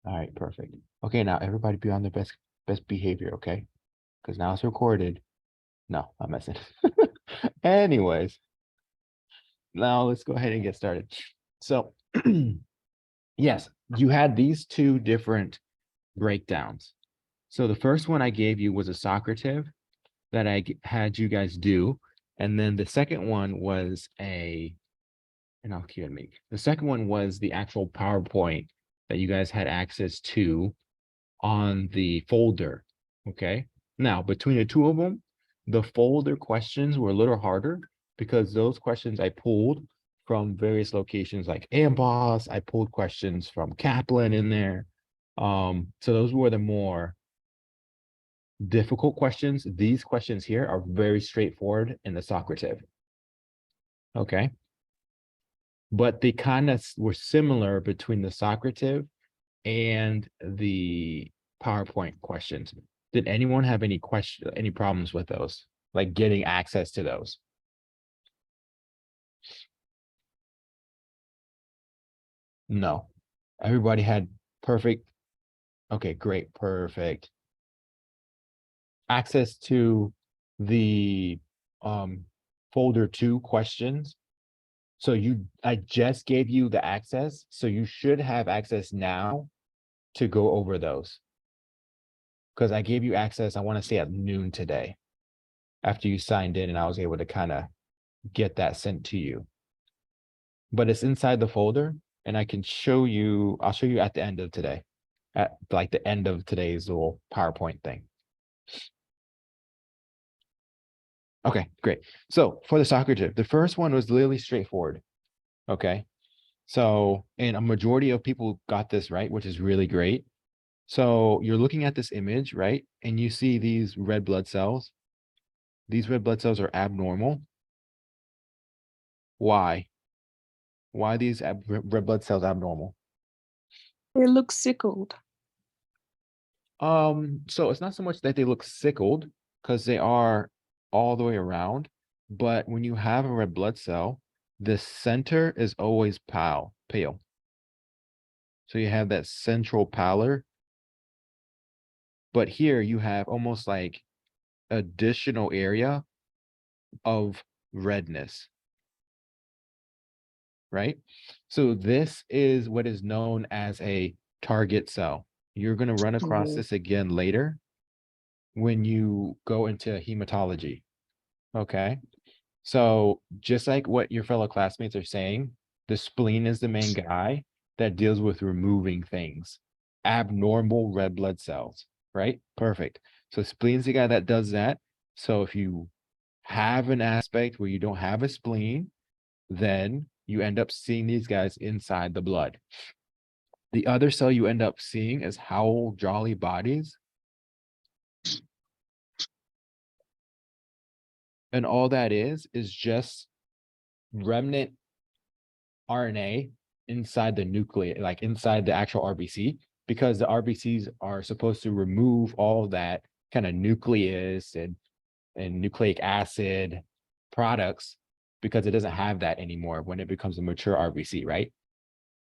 All right, perfect. Okay, now everybody be on their best behavior, okay? Because now it's recorded. No, I'm messing. Anyways, now let's go ahead and get started. So, yes, you had these two different breakdowns. So the first one I gave you was a Socrative that had you guys do, and then the second one was and I'll cue and make. The second one was the actual PowerPoint that you guys had access to on the folder. Okay. Now, between the two of them, the folder questions were a little harder because those questions I pulled from various locations like Amboss. I pulled questions from Kaplan in there. So those were the more difficult questions. These questions here are very straightforward in the Socrative. Okay. But they kind of were similar between the Socrative and the PowerPoint questions. Did anyone have any problems with those? Like getting access to those? No. Everybody had perfect. Okay, great, perfect. Access to the folder 2 questions. So I just gave you the access, so you should have access now to go over those. Because I gave you access, I want to say at noon today, after you signed in, and I was able to kind of get that sent to you. But it's inside the folder, and I can show you, I'll show you at the end of today, at like the end of today's little PowerPoint thing. Okay, great. So for the Socrative, the first one was literally straightforward. Okay. So, and a majority of people got this right, which is really great. So you're looking at this image, right? And you see these red blood cells. These red blood cells are abnormal. Why? Why these red blood cells abnormal? It looks sickled. So it's not so much that they look sickled because they are all the way around, but when you have a red blood cell, the center is always pale. So you have that central pallor, but here you have almost like additional area of redness, right? So this is what is known as a target cell. You're going to run across this again later when you go into hematology. Okay. So just like what your fellow classmates are saying, the spleen is the main guy that deals with removing things, abnormal red blood cells, right? Perfect. So spleen's the guy that does that. So if you have an aspect where you don't have a spleen, then you end up seeing these guys inside the blood. The other cell you end up seeing is Howell Jolly bodies. And all that is just remnant RNA inside the nucleus, like inside the actual RBC, because the RBCs are supposed to remove all that kind of nucleus and nucleic acid products because it doesn't have that anymore when it becomes a mature RBC, right?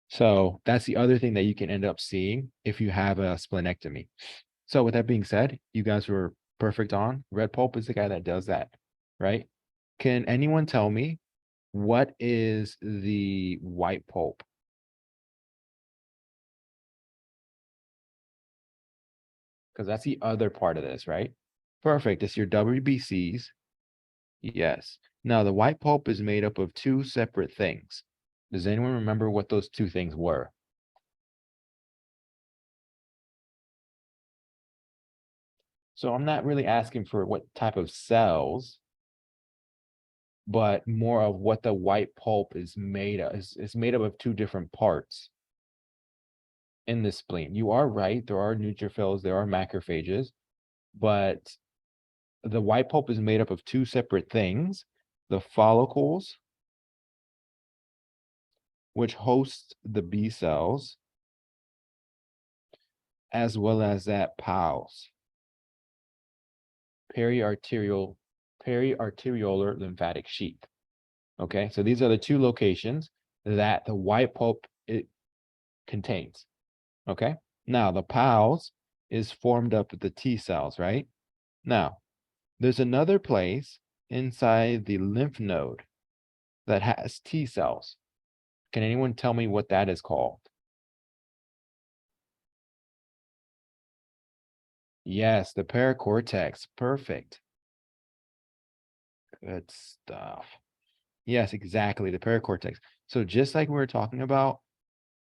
So that's the other thing that you can end up seeing if you have a splenectomy. So with that being said, you guys were perfect on. Red pulp is the guy that does that, right? Can anyone tell me what is the white pulp? Because that's the other part of this, right? Perfect. It's your WBCs. Yes. Now the white pulp is made up of two separate things. Does anyone remember what those two things were? So I'm not really asking for what type of cells, but more of what the white pulp is made of. It's made up of two different parts in the spleen. You are right. There are neutrophils, there are macrophages, but the white pulp is made up of two separate things: the follicles, which host the B cells, as well as that PALS, periarteriolar lymphatic sheath. Okay, so these are the two locations that the white pulp it contains. Okay, Now, the pals is formed up with the T cells, right? Now, there's another place inside the lymph node that has T cells. Can anyone tell me what that is called? Yes, the paracortex. Perfect. Good stuff. Yes, exactly, the paracortex. So just like we were talking about,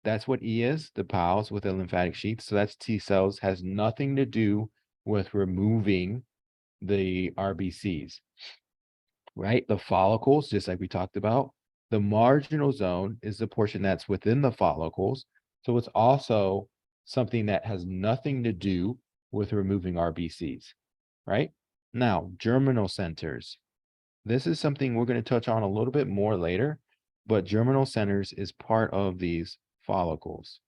that's what E is, the pals with the lymphatic sheath. So that's T cells, has nothing to do with removing the RBCs, right? The follicles, just like we talked about, the marginal zone is the portion that's within the follicles. So it's also something that has nothing to do with removing RBCs, right? Now, germinal centers. This is something we're going to touch on a little bit more later, but germinal centers is part of these follicles.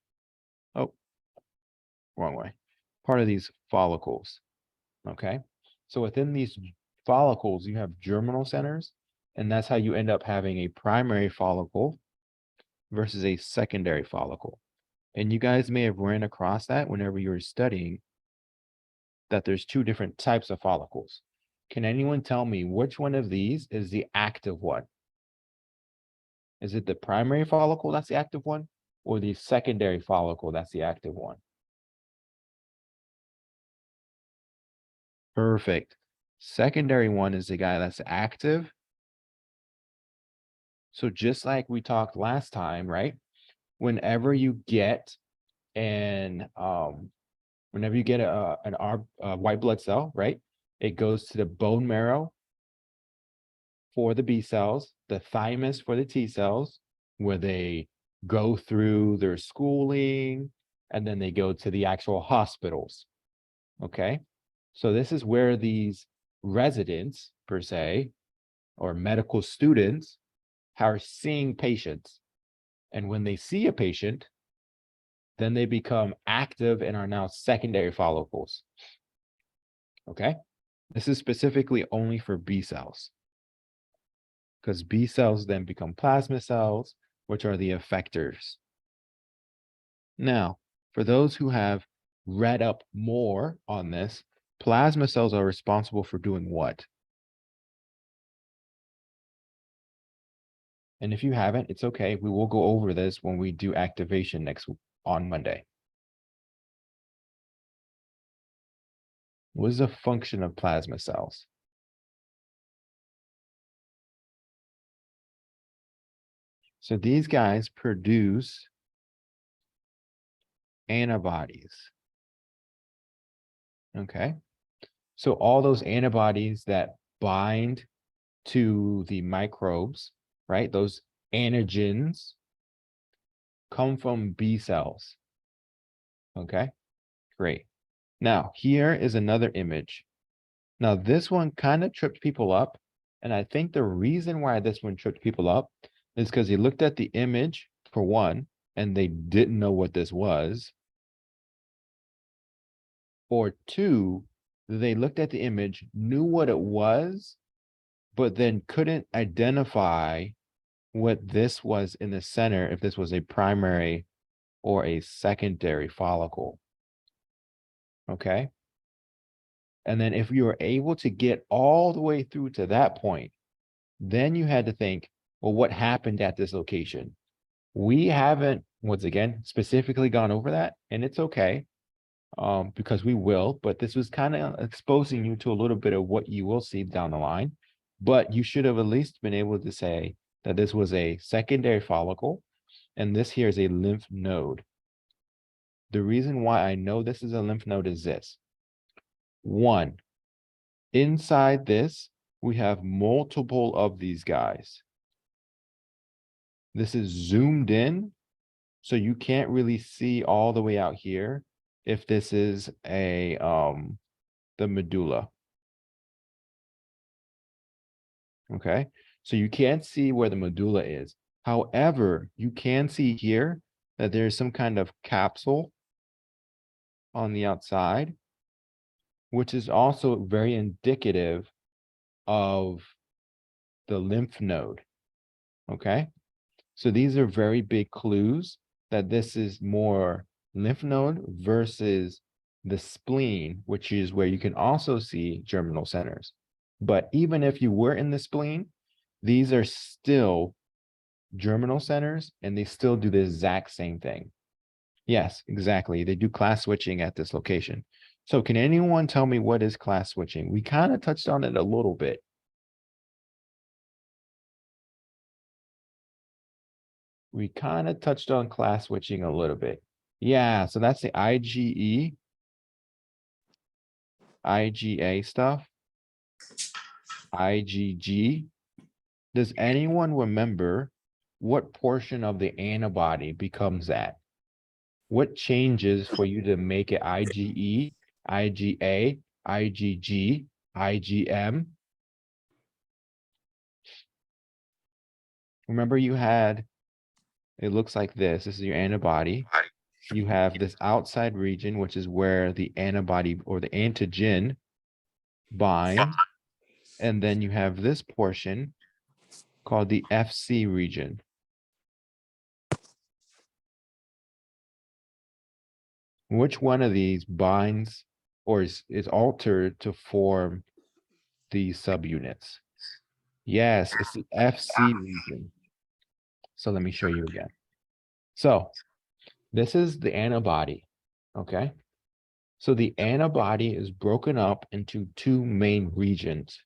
Oh, wrong way. Part of these follicles. Okay. So within these follicles, you have germinal centers, and that's how you end up having a primary follicle versus a secondary follicle. And you guys may have ran across that whenever you were studying that there's two different types of follicles. Can anyone tell me which one of these is the active one? Is it the primary follicle that's the active one, or the secondary follicle that's the active one? Perfect. Secondary one is the guy that's active. So just like we talked last time, right? Whenever you get an white blood cell, right? It goes to the bone marrow for the B cells, the thymus for the T cells, where they go through their schooling, and then they go to the actual hospitals. Okay. So this is where these residents, per se, or medical students, are seeing patients. And when they see a patient, then they become active and are now secondary follicles. Okay. This is specifically only for B cells, because B cells then become plasma cells, which are the effectors. Now, for those who have read up more on this, plasma cells are responsible for doing what? And if you haven't, it's okay. We will go over this when we do activation on Monday. What is the function of plasma cells? So these guys produce antibodies. Okay. So all those antibodies that bind to the microbes, right? Those antigens come from B cells. Okay, great. Now, here is another image. Now, this one kind of tripped people up. And I think the reason why this one tripped people up is because they looked at the image, for one, and they didn't know what this was. Or two, they looked at the image, knew what it was, but then couldn't identify what this was in the center, if this was a primary or a secondary follicle. Okay. And then if you were able to get all the way through to that point, then you had to think, well, what happened at this location? We haven't, once again, specifically gone over that, and it's okay, because we will, but this was kind of exposing you to a little bit of what you will see down the line. But you should have at least been able to say that this was a secondary follicle, and this here is a lymph node. The reason why I know this is a lymph node is this. One, inside this, we have multiple of these guys. This is zoomed in, so you can't really see all the way out here if this is a the medulla. Okay, so you can't see where the medulla is. However, you can see here that there's some kind of capsule on the outside, which is also very indicative of the lymph node. Okay, so these are very big clues that this is more lymph node versus the spleen, which is where you can also see germinal centers. But even if you were in the spleen, these are still germinal centers and they still do the exact same thing. Yes, exactly. They do class switching at this location. So can anyone tell me what is class switching? We kind of touched on it a little bit. We kind of touched on class switching a little bit. Yeah, so that's the IgE, IgA stuff, IgG. Does anyone remember what portion of the antibody becomes that? What changes for you to make it IgE, IgA, IgG, IgM? Remember you had, it looks like this. This is your antibody. You have this outside region, which is where the antibody or the antigen binds. And then you have this portion called the FC region. Which one of these binds or is altered to form these subunits? Yes, it's the FC region. So let me show you again. So this is the antibody, okay? So the antibody is broken up into two main regions,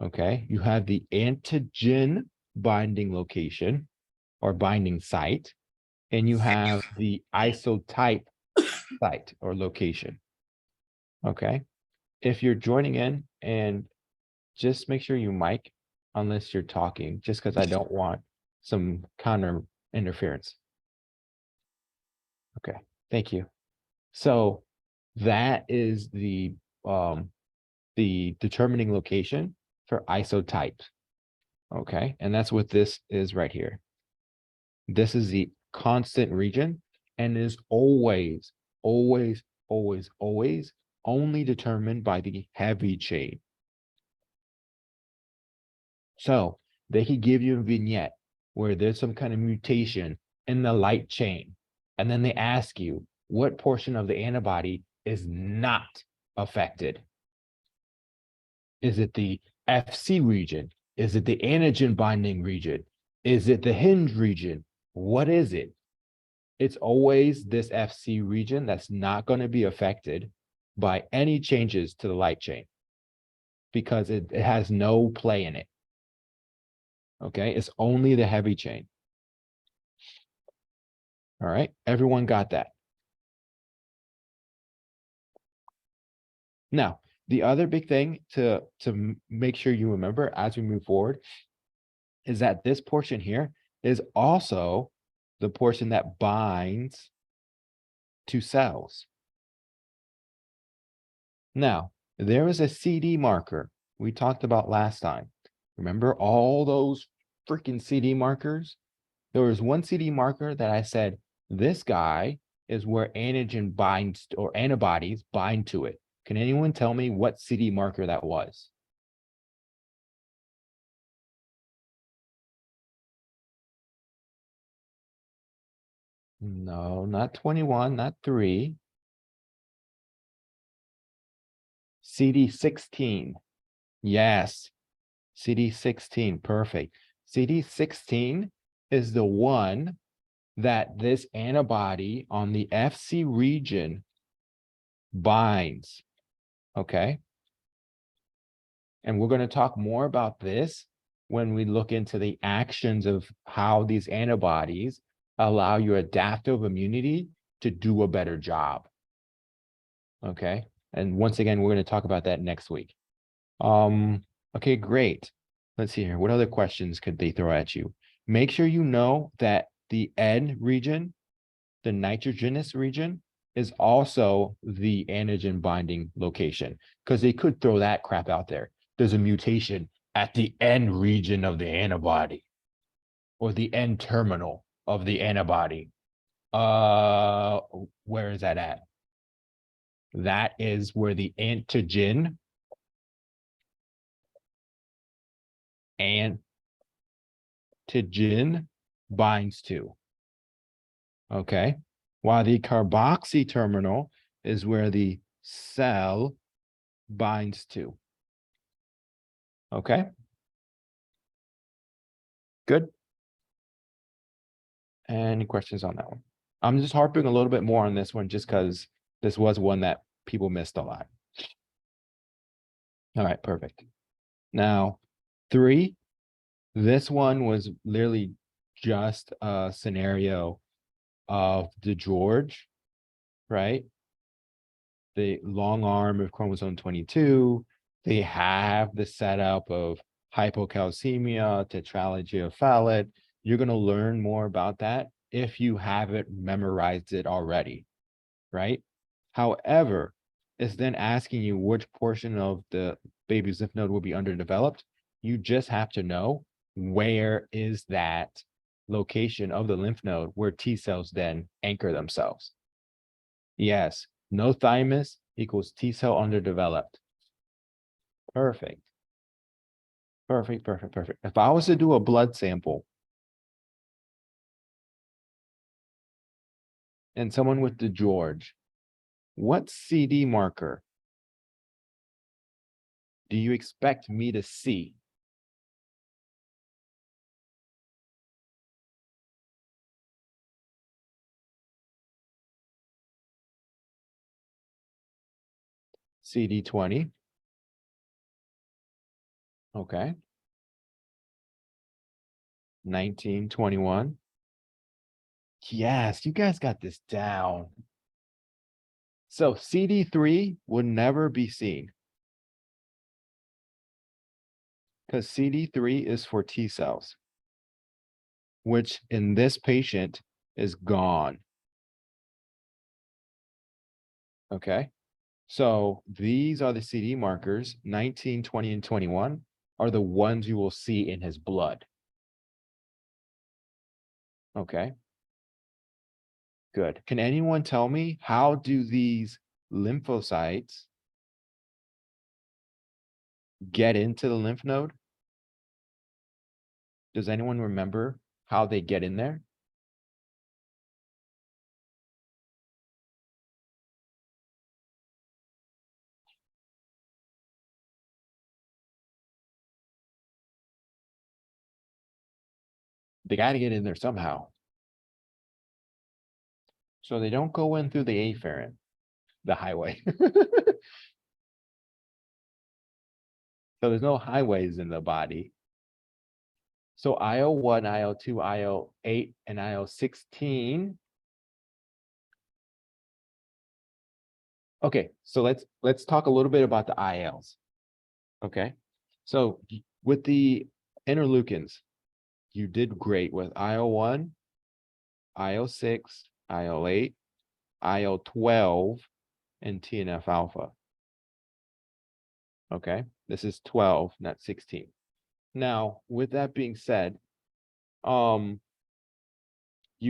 okay? You have the antigen binding location or binding site, and you have the isotype site or location, okay? If you're joining in, and just make sure you mic unless you're talking, just because I don't want some counter interference. Okay, thank you. So that is the determining location for isotypes. Okay, and that's what this is right here. This is the constant region and is always, always, always, always only determined by the heavy chain. So they could give you a vignette where there's some kind of mutation in the light chain. And then they ask you what portion of the antibody is not affected. Is it the FC region? Is it the antigen binding region? Is it the hinge region? What is it? It's always this FC region that's not going to be affected by any changes to the light chain because it has no play in it. Okay, it's only the heavy chain. All right, everyone got that. Now, the other big thing to make sure you remember as we move forward is that this portion here is also the portion that binds to cells. Now, there is a CD marker we talked about last time. Remember all those freaking CD markers? There was one CD marker that I said, this guy is where antigen binds or antibodies bind to it. Can anyone tell me what CD marker that was? No, not 21, not 3. CD16. Yes, CD16, perfect. CD16 is the one that this antibody on the FC region binds, okay? And we're going to talk more about this when we look into the actions of how these antibodies allow your adaptive immunity to do a better job, okay? And once again, we're going to talk about that next week. Okay, great. Let's see here. What other questions could they throw at you? Make sure you know that the N region, the nitrogenous region, is also the antigen binding location because they could throw that crap out there. There's a mutation at the N region of the antibody or the N terminal of the antibody. Where is that at? That is where the antigen binds to. Okay. while the carboxy terminal is where the cell binds to. Okay. Good. Any questions on that one? I'm just harping a little bit more on this one just because this was one that people missed a lot. All right, perfect. Now, 3, this one was literally just a scenario of the George, right? The long arm of chromosome 22. They have the setup of hypocalcemia, tetralogy of Fallot. You're going to learn more about that if you haven't memorized it already, right? However, it's then asking you which portion of the baby's lymph node will be underdeveloped. You just have to know where is that location of the lymph node where T cells then anchor themselves. Yes, no thymus equals T cell underdeveloped. Perfect. Perfect, perfect, perfect. If I was to do a blood sample and someone with the George, what CD marker do you expect me to see? CD20. Okay. 1921. Yes, you guys got this down. So CD3 would never be seen because CD3 is for T cells, which in this patient is gone. Okay. So these are the CD markers, 19, 20, and 21 are the ones you will see in his blood. Okay. Good. Can anyone tell me how do these lymphocytes get into the lymph node? Does anyone remember how they get in there? They got to get in there somehow. So they don't go in through the afferent, the highway. So there's no highways in the body. So IL-1, IL-2, IL-8, and IL-16. Okay, so let's talk a little bit about the ILs. Okay, so with the interleukins, you did great with IL-1, IL-6, IL-8, IL-12, and TNF alpha. Okay, this is 12, not 16. Now, with that being said, you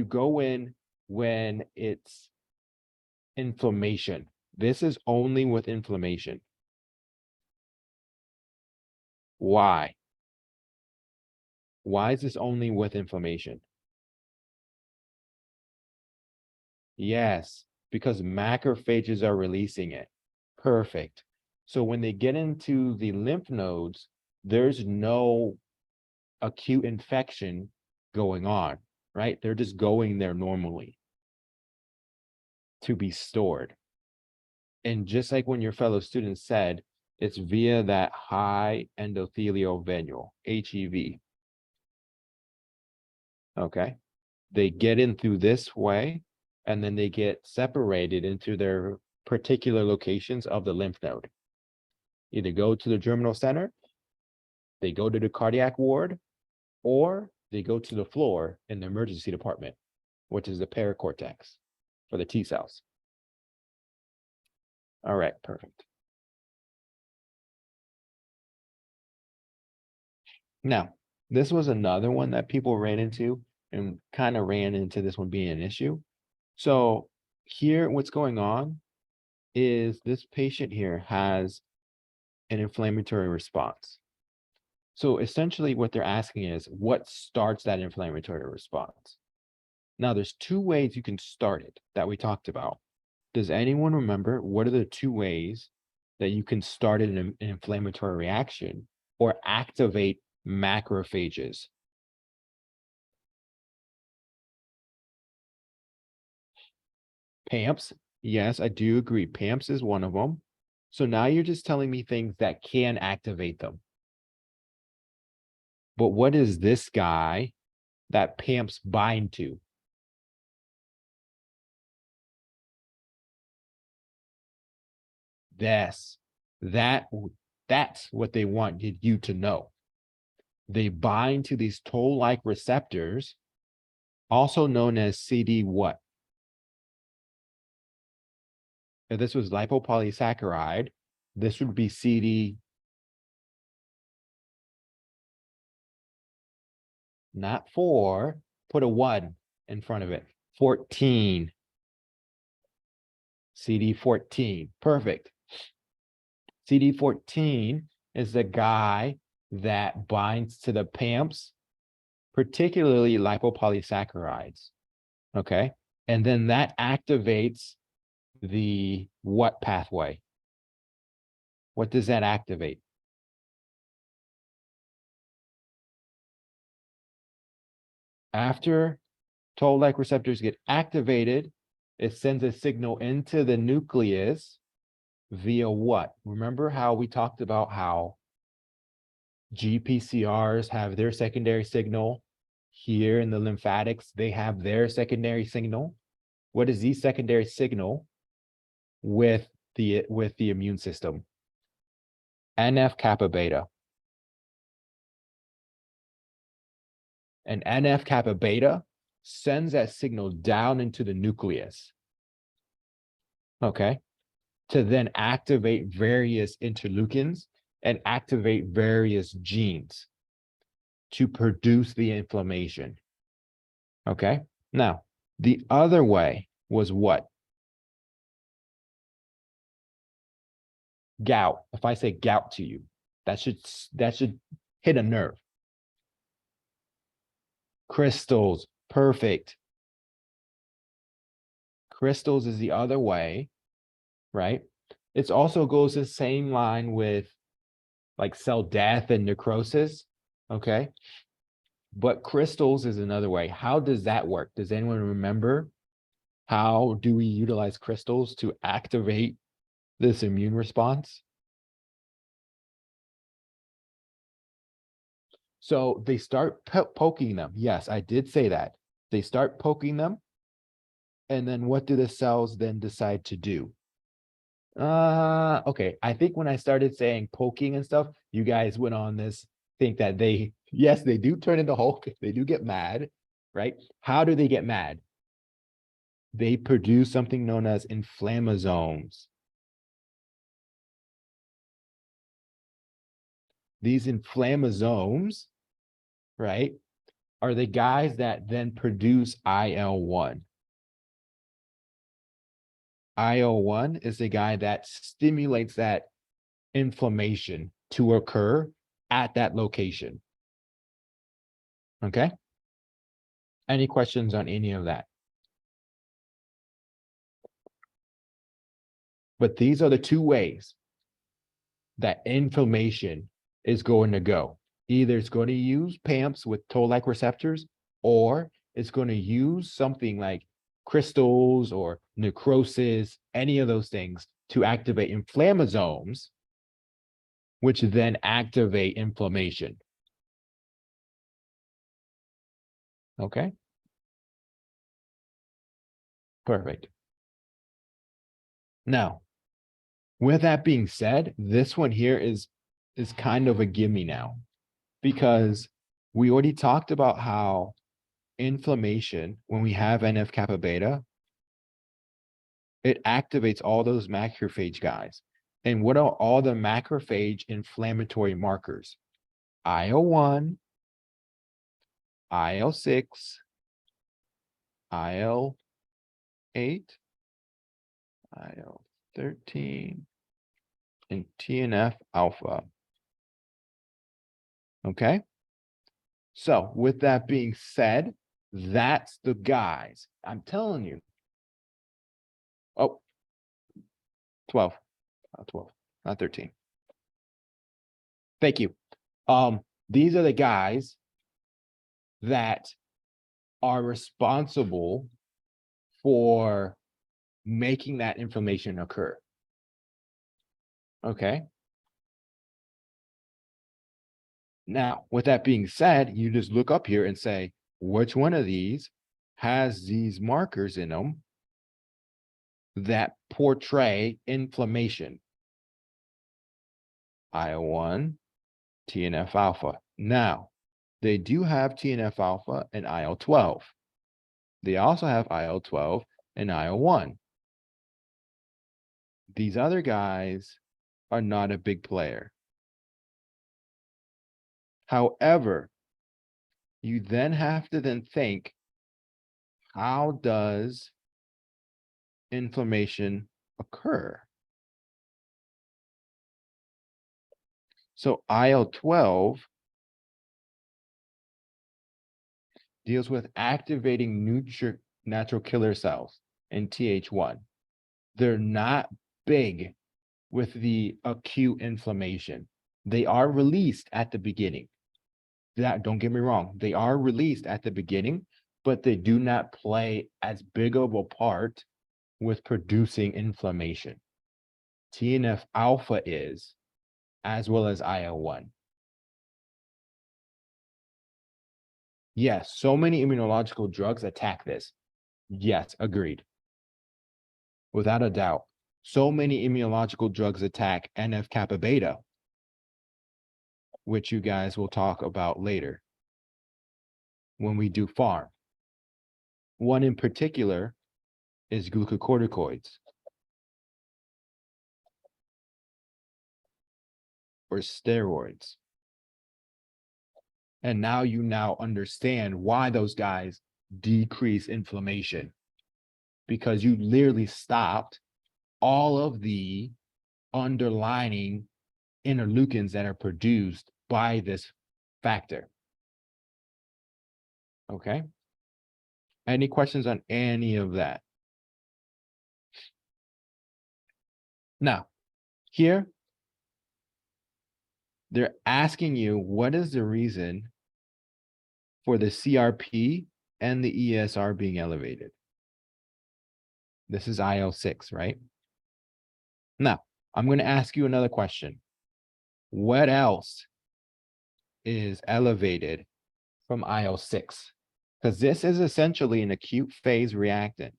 go in when it's inflammation. This is only with inflammation. Why? Why is this only with inflammation? Yes, because macrophages are releasing it. Perfect. So when they get into the lymph nodes, there's no acute infection going on, right? They're just going there normally to be stored. And just like when your fellow students said, it's via that high endothelial venule, HEV. Okay. They get in through this way, and then they get separated into their particular locations of the lymph node. Either go to the germinal center, they go to the cardiac ward, or they go to the floor in the emergency department, which is the paracortex for the T cells. All right, perfect. Now, this was another one that people ran into and kind of ran into this one being an issue. So here, what's going on is this patient here has an inflammatory response. So essentially what they're asking is what starts that inflammatory response? Now, there's two ways you can start it that we talked about. Does anyone remember what are the two ways that you can start an inflammatory reaction or activate macrophages? PAMPs, yes, I do agree. PAMPs is one of them. So now you're just telling me things that can activate them. But what is this guy that PAMPs bind to? That's what they wanted you to know. They bind to these toll-like receptors, also known as CD what? If this was lipopolysaccharide, this would be CD, not 4, put a 1 in front of it. 14. CD14. Perfect. CD14 is the guy that binds to the PAMPs, particularly lipopolysaccharides. Okay. And then that activates the what pathway? What does that activate? After toll-like receptors get activated, it sends a signal into the nucleus via what? Remember how we talked about how GPCRs have their secondary signal here in the lymphatics, they have their secondary signal. What is the secondary signal with the immune system? NF kappa beta. And NF kappa beta sends that signal down into the nucleus. Okay. To then activate various interleukins and activate various genes to produce the inflammation. Okay. Now, the other way was what? Gout. If I say gout to you, that should hit a nerve. Crystals. Perfect. Crystals is the other way, right? It also goes the same line with like cell death and necrosis. Okay. But crystals is another way. How does that work? Does anyone remember? How do we utilize crystals to activate this immune response? So they start poking them. Yes, I did say that. They start poking them. And then what do the cells then decide to do? Okay. I think when I started saying poking and stuff, you guys went on this, think that yes, they do turn into Hulk. They do get mad, right? How do they get mad? They produce something known as inflammasomes. These inflammasomes, right, are the guys that then produce IL-1. IL-1 is the guy that stimulates that inflammation to occur at that location. Okay? Any questions on any of that? But these are the two ways that inflammation is going to go. Either it's going to use PAMPs with toll-like receptors, or it's going to use something like crystals or necrosis, any of those things to activate inflammasomes, which then activate inflammation. Okay. Perfect. Now, with that being said, this one here is kind of a gimme now, because we already talked about how inflammation, when we have NF kappa beta, it activates all those macrophage guys. And what are all the macrophage inflammatory markers? IL-1, IL-6, IL-8, IL-13, and TNF alpha. Okay. So with that being said, That's the guys. I'm telling you. Oh, 12. 12, not 13. Thank you. These are the guys that are responsible for making that inflammation occur. Okay. Now, with that being said, you just look up here and say, which one of these has these markers in them that portray inflammation? IL-1, TNF alpha. Now, they do have TNF alpha and IL-12. They also have IL-12 and IL-1. These other guys are not a big player. However, you then have to then think, how does inflammation occur? So IL-12 deals with activating natural killer cells in Th1. They're not big with the acute inflammation. They are released at the beginning. Don't get me wrong, they are released at the beginning, but they do not play as big of a part with producing inflammation. TNF alpha is, as well as IL-1. Yes, so many immunological drugs attack this. Yes, agreed. Without a doubt. So many immunological drugs attack NF-kappa beta, which you guys will talk about later when we do pharm. One in particular is glucocorticoids or steroids. And now you understand why those guys decrease inflammation, because you literally stopped all of the underlying interleukins that are produced by this factor. Okay. Any questions on any of that? Now, here, they're asking you, what is the reason for the CRP and the ESR being elevated? This is IL-6, right? Now, I'm going to ask you another question. What else is elevated from IL-6? Because this is essentially an acute phase reactant.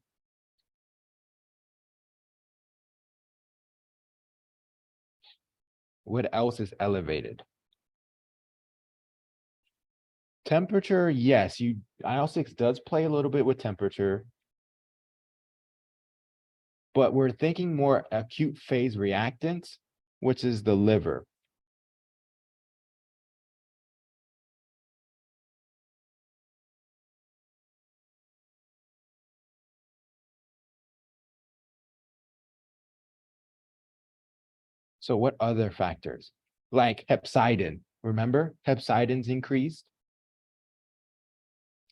What else is elevated? Temperature, yes, IL-6 does play a little bit with temperature, but we're thinking more acute phase reactants, which is the liver. So what other factors? Like hepcidin, remember? Hepcidin's increased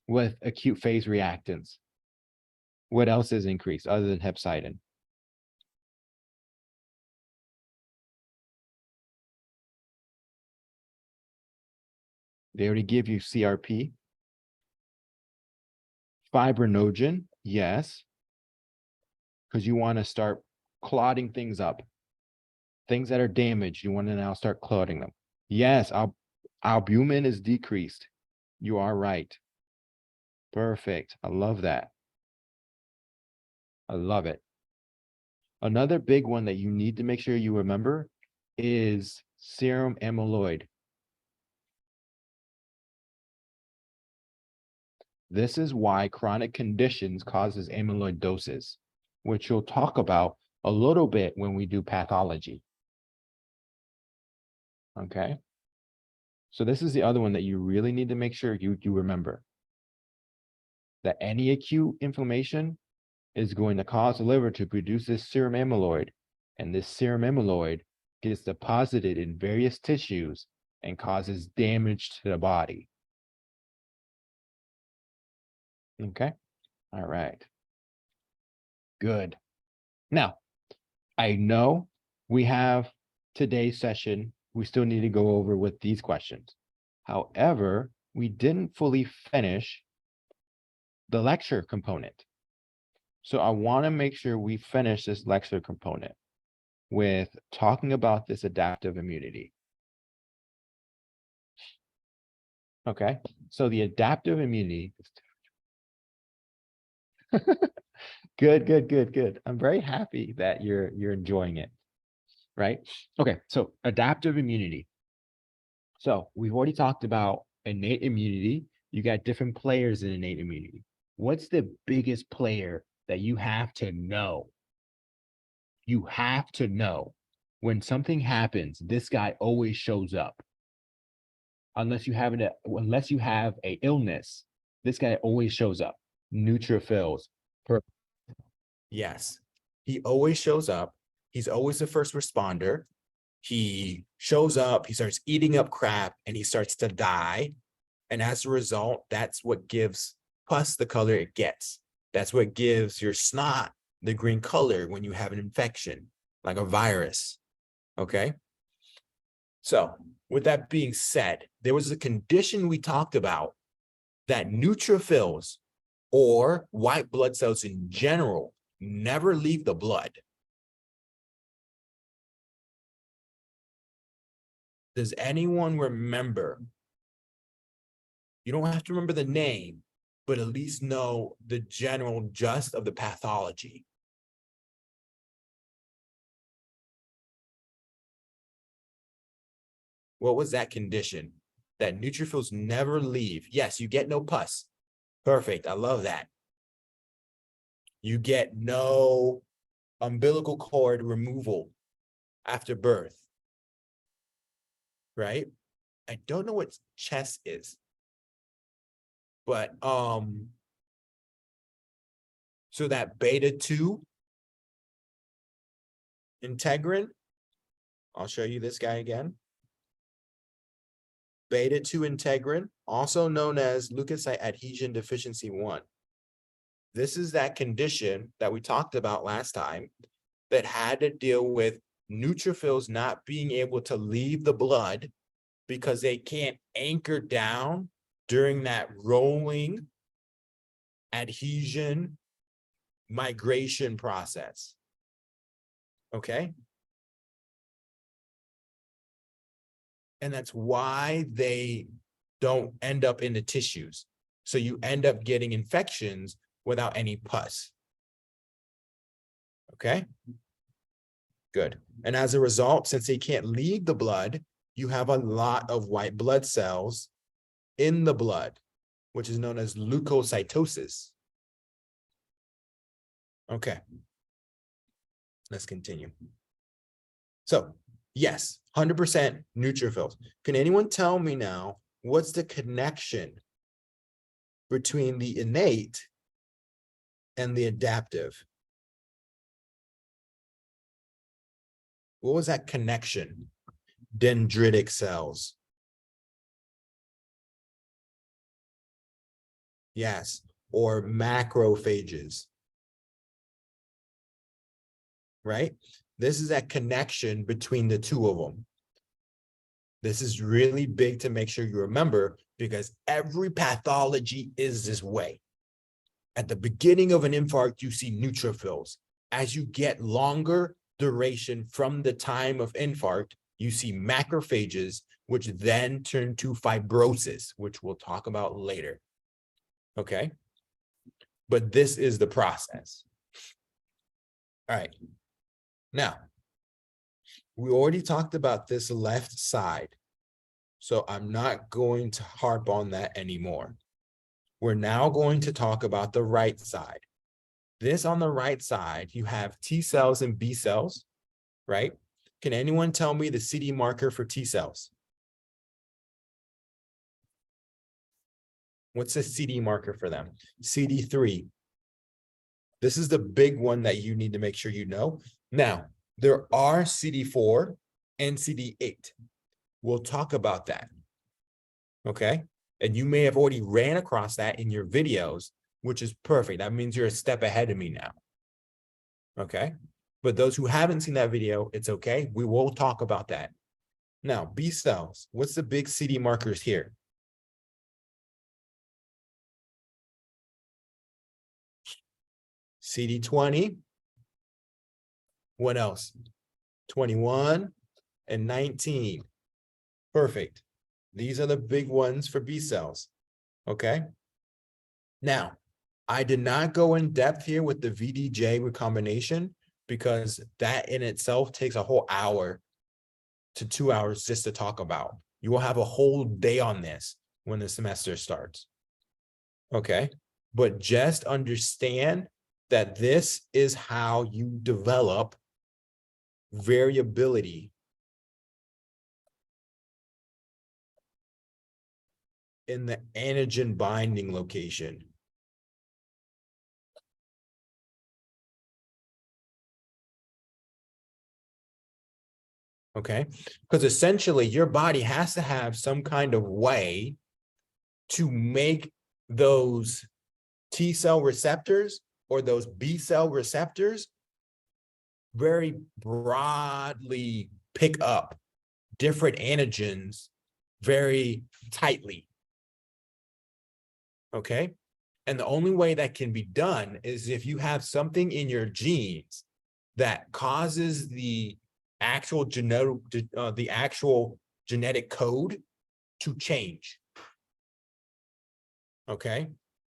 with acute phase reactants. What else is increased other than hepcidin? They already give you CRP. Fibrinogen, yes, because you want to start clotting things up. Things that are damaged, you want to now start clotting them. Yes, albumin is decreased. You are right. Perfect. I love that. I love it. Another big one that you need to make sure you remember is serum amyloid. This is why chronic conditions causes amyloidosis, which you'll talk about a little bit when we do pathology. Okay. So this is the other one that you really need to make sure you remember. That any acute inflammation is going to cause the liver to produce this serum amyloid, and this serum amyloid gets deposited in various tissues and causes damage to the body. Okay. All right. Good. Now, I know we have today's session. We still need to go over with these questions. However, we didn't fully finish the lecture component. So I want to make sure we finish this lecture component with talking about this adaptive immunity. Okay, so the adaptive immunity. Good, good, good, good. I'm very happy that you're enjoying it, right? Okay, so adaptive immunity. So we've already talked about innate immunity. You got different players in innate immunity. What's the biggest player that you have to know? You have to know when something happens, this guy always shows up. Unless you have a illness, this guy always shows up. Neutrophils. Yes, he always shows up. He's always the first responder. He shows up, he starts eating up crap, and he starts to die. And as a result, that's what gives pus the color it gets. That's what gives your snot the green color when you have an infection, like a virus. Okay? So, with that being said, there was a condition we talked about that neutrophils or white blood cells in general never leave the blood. Does anyone remember? You don't have to remember the name, but at least know the general gist of the pathology. What was that condition? That neutrophils never leave. Yes, you get no pus. Perfect. I love that. You get no umbilical cord removal after birth. Right? I don't know what chest is. But so that beta-2 integrin, I'll show you this guy again. Beta-2 integrin, also known as leukocyte adhesion deficiency 1. This is that condition that we talked about last time that had to deal with neutrophils not being able to leave the blood because they can't anchor down during that rolling adhesion migration process. Okay? And that's why they don't end up in the tissues. So you end up getting infections without any pus. Okay? Good. And as a result, since they can't leave the blood, you have a lot of white blood cells in the blood, which is known as leukocytosis. Okay. Let's continue. So, yes, 100% neutrophils. Can anyone tell me now what's the connection between the innate and the adaptive? What was that connection? Dendritic cells. Yes, or macrophages. Right? This is that connection between the two of them. This is really big to make sure you remember because every pathology is this way. At the beginning of an infarct, you see neutrophils. As you get longer duration from the time of infarct, you see macrophages, which then turn to fibrosis, which we'll talk about later. Okay? But this is the process. All right. Now, we already talked about this left side, so I'm not going to harp on that anymore. We're now going to talk about the right side. This on the right side, you have T cells and B cells, right? Can anyone tell me the CD marker for T cells? What's the CD marker for them? CD3. This is the big one that you need to make sure you know. Now, there are CD4 and CD8. We'll talk about that. Okay? And you may have already ran across that in your videos, which is perfect. That means you're a step ahead of me now. Okay. But those who haven't seen that video, it's okay. We will talk about that. Now, B cells, what's the big CD markers here? CD20. What else? 21 and 19. Perfect. These are the big ones for B cells. Okay. Now, I did not go in depth here with the VDJ recombination because that in itself takes a whole hour to 2 hours just to talk about. You will have a whole day on this when the semester starts. Okay. But just understand that this is how you develop variability in the antigen binding location. Okay, because essentially your body has to have some kind of way to make those T cell receptors or those B cell receptors very broadly pick up different antigens very tightly. Okay, and the only way that can be done is if you have something in your genes that causes the actual genetic code to change. Okay,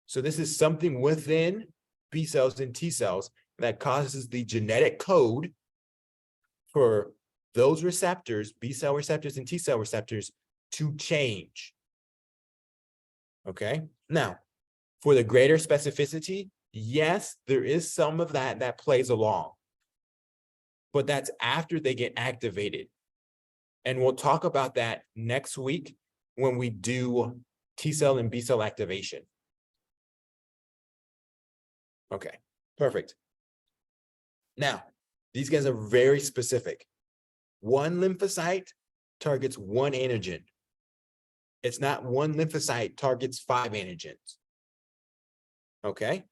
so this is something within B cells and T cells that causes the genetic code for those receptors, B cell receptors and T cell receptors, to change. Okay, now for the greater specificity, yes, there is some of that plays along, but that's after they get activated. And we'll talk about that next week when we do T cell and B cell activation. Okay, perfect. Now, these guys are very specific. One lymphocyte targets one antigen. It's not one lymphocyte targets 5 antigens. Okay?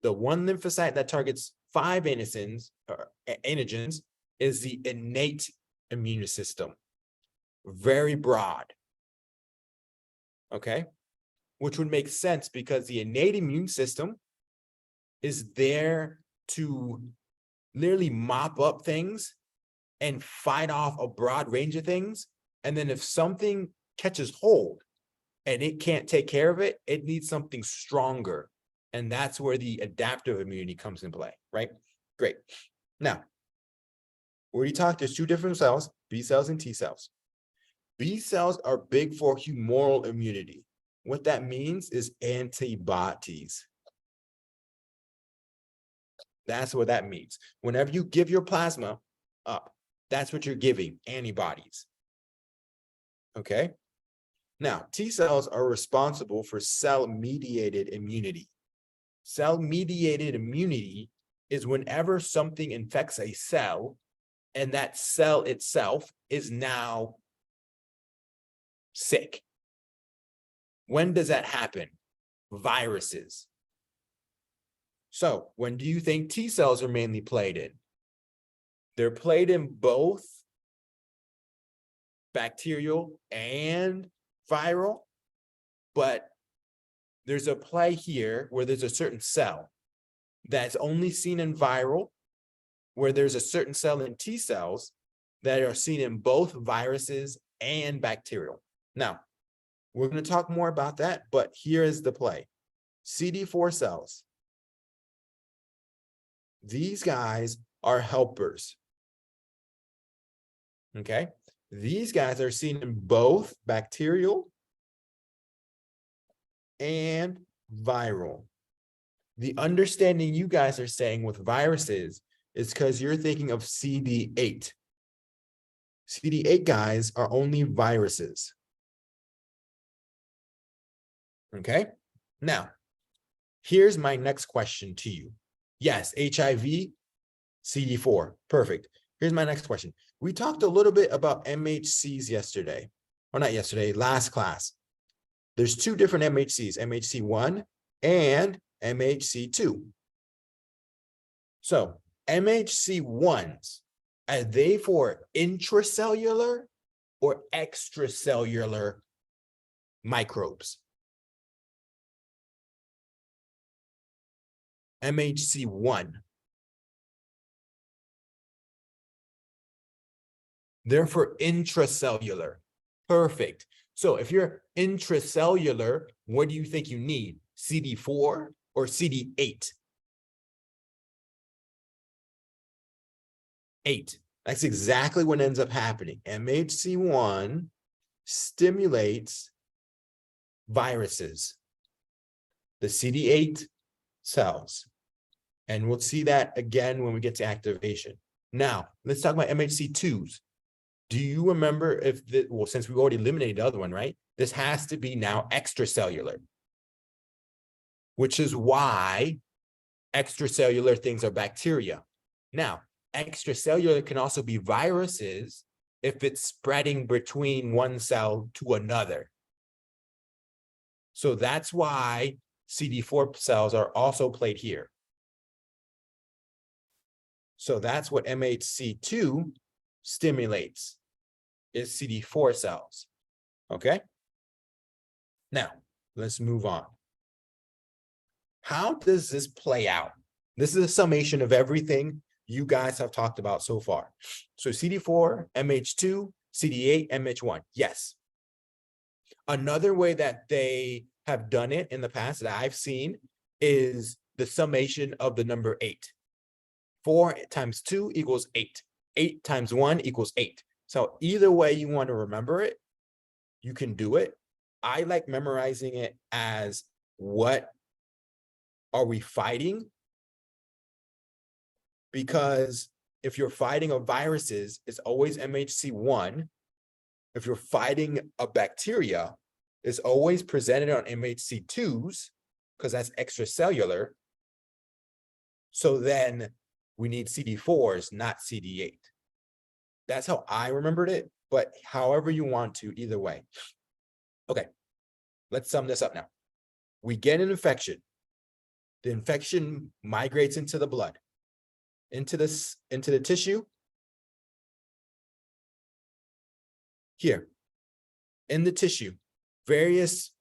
The one lymphocyte that targets 5 antigens is the innate immune system. Very broad. Okay? Which would make sense because the innate immune system is there to literally mop up things and fight off a broad range of things. And then if something catches hold and it can't take care of it, it needs something stronger. And that's where the adaptive immunity comes in play, right? Great. Now, we already talked, there's 2 different cells, B cells and T cells. B cells are big for humoral immunity. What that means is antibodies. That's what that means. Whenever you give your plasma up, that's what you're giving, antibodies. Okay? Now, T cells are responsible for cell-mediated immunity. Cell-mediated immunity is whenever something infects a cell and that cell itself is now sick. When does that happen? Viruses. So, when do you think T cells are mainly played in? They're played in both bacterial and viral, but there's a play here where there's a certain cell that's only seen in viral, where there's a certain cell in T cells that are seen in both viruses and bacterial. Now, we're going to talk more about that, but here is the play. CD4 cells. These guys are helpers. Okay? These guys are seen in both bacterial and viral. The understanding you guys are saying with viruses is because you're thinking of CD8. CD8 guys are only viruses. Okay? Now, here's my next question to you. Yes, HIV, CD4, perfect. Here's my next question. We talked a little bit about MHCs yesterday, or not yesterday, last class. There's 2 different MHCs, MHC1 and MHC2. So MHC1s, are they for intracellular or extracellular microbes? MHC1. They're for intracellular. Perfect. So if you're intracellular, what do you think you need? CD4 or CD8? 8. That's exactly what ends up happening. MHC1 stimulates viruses, the CD8 cells. And we'll see that again when we get to activation. Now, let's talk about MHC2s. Do you remember if the, well, since we already eliminated the other one, right? This has to be now extracellular, which is why extracellular things are bacteria. Now, extracellular can also be viruses if it's spreading between one cell to another. So that's why CD4 cells are also played here. So that's what MHC2 stimulates, is CD4 cells. Okay? Now, let's move on. How does this play out? This is a summation of everything you guys have talked about so far. So CD4, MH2, CD8, MH1. Yes. Another way that they have done it in the past that I've seen is the summation of the number 8. 4 times 2 equals 8. 8 times 1 equals 8. So either way you want to remember it, you can do it. I like memorizing it as what are we fighting? Because if you're fighting a viruses, it's always MHC1. If you're fighting a bacteria, it's always presented on MHC2s because that's extracellular. So then we need CD4s, not CD8. That's how I remembered it, but however you want to, either way. Okay, let's sum this up now. We get an infection. The infection migrates into the blood, into the tissue. Here, in the tissue, various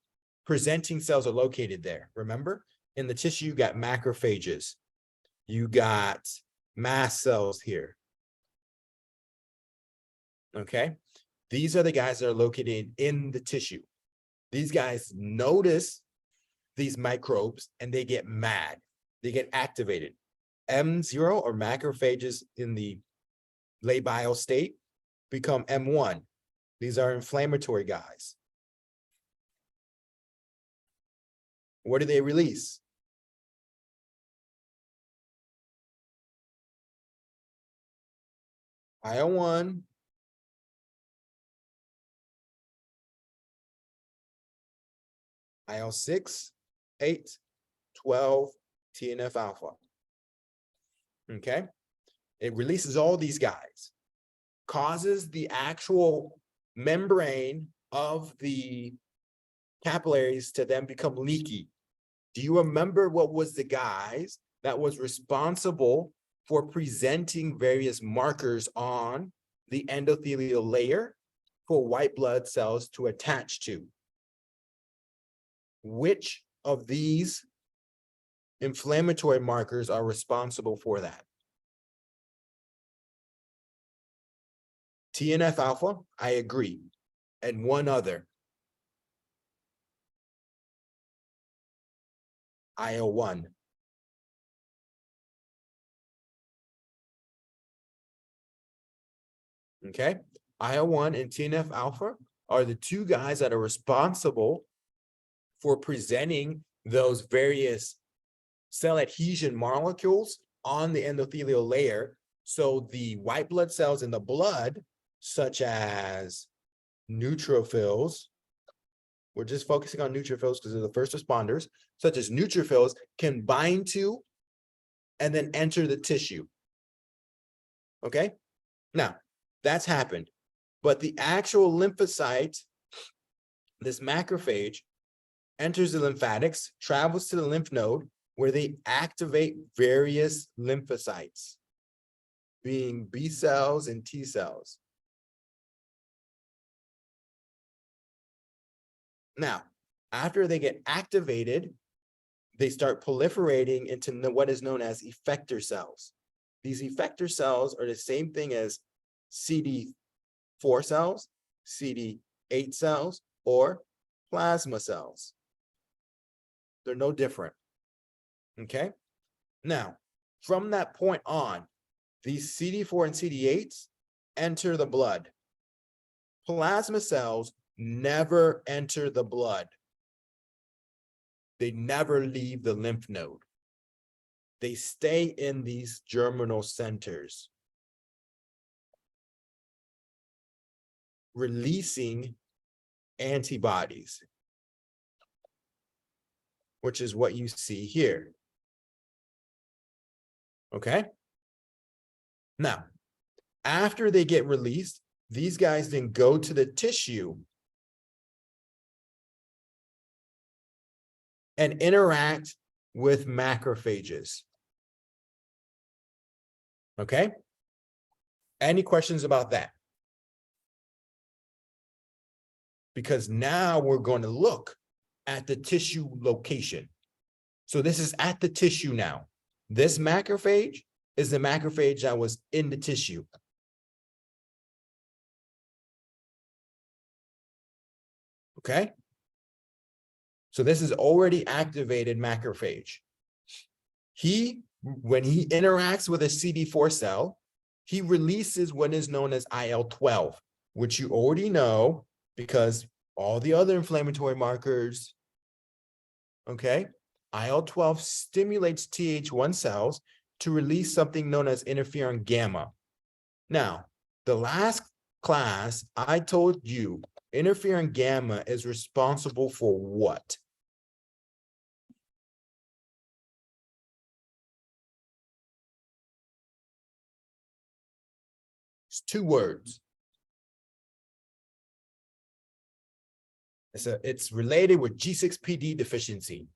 presenting cells are located there. Remember, in the tissue, you got macrophages. You got mast cells here. Okay, these are the guys that are located in the tissue. These guys notice these microbes and they get mad. They get activated. M0 or macrophages in the labile state become M1. These are inflammatory guys. What do they release? IL-1, IL-6, 8, 12, TNF alpha. Okay, it releases all these guys, causes the actual membrane of the capillaries to then become leaky. Do you remember what was the guys that was responsible for presenting various markers on the endothelial layer for white blood cells to attach to? Which of these inflammatory markers are responsible for that? TNF alpha, I agree, and one other. IL-1. Okay, IL-1 and TNF alpha are the two guys that are responsible for presenting those various cell adhesion molecules on the endothelial layer. So the white blood cells in the blood, such as neutrophils, we're just focusing on neutrophils because they're the first responders, such as neutrophils can bind to and then enter the tissue. Okay, now that's happened, but the actual lymphocyte, this macrophage, enters the lymphatics, travels to the lymph node where they activate various lymphocytes, being B cells and T cells. Now, after they get activated, they start proliferating into what is known as effector cells. These effector cells are the same thing as CD4 cells, CD8 cells, or plasma cells. They're no different. Okay? Now, from that point on, these CD4 and CD8s enter the blood. Plasma cells never enter the blood. They never leave the lymph node. They stay in these germinal centers, releasing antibodies, which is what you see here. Okay? Now, after they get released, these guys then go to the tissue and interact with macrophages. Okay? Any questions about that? Because now we're going to look at the tissue location. So this is at the tissue now. This macrophage is the macrophage that was in the tissue. Okay? So this is already activated macrophage. When he interacts with a CD4 cell, he releases what is known as IL-12, which you already know because all the other inflammatory markers, okay? IL-12 stimulates Th1 cells to release something known as interferon gamma. Now, the last class, I told you interferon gamma is responsible for what? It's two words. It's related with G6PD deficiency.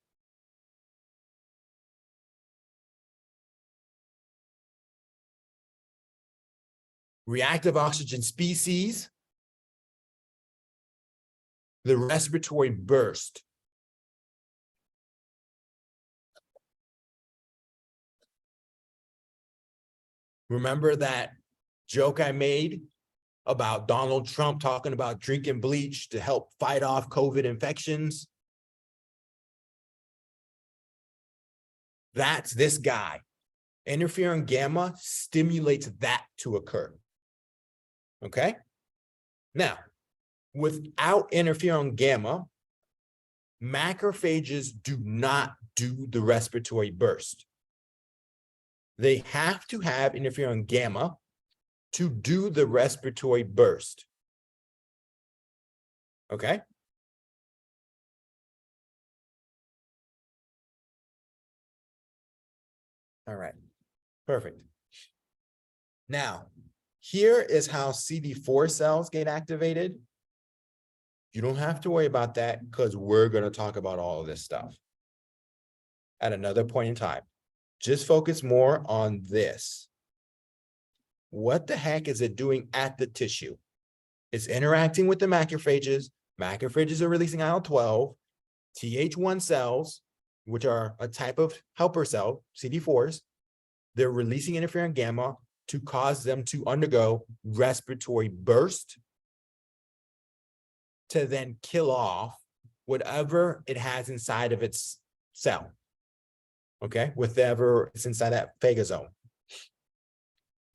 Reactive oxygen species, the respiratory burst. Remember that joke I made about Donald Trump talking about drinking bleach to help fight off COVID infections? That's this guy. Interferon gamma stimulates that to occur. Okay? Now, without interferon gamma, macrophages do not do the respiratory burst. They have to have interferon gamma to do the respiratory burst. Okay? All right, perfect. Now, here is how CD4 cells get activated. You don't have to worry about that because we're going to talk about all of this stuff at another point in time. Just focus more on this. What the heck is it doing at the tissue? It's interacting with the macrophages. Macrophages are releasing IL-12, Th1 cells, which are a type of helper cell, CD4s. They're releasing interferon gamma to cause them to undergo respiratory burst to then kill off whatever it has inside of its cell. Okay, whatever is inside that phagosome.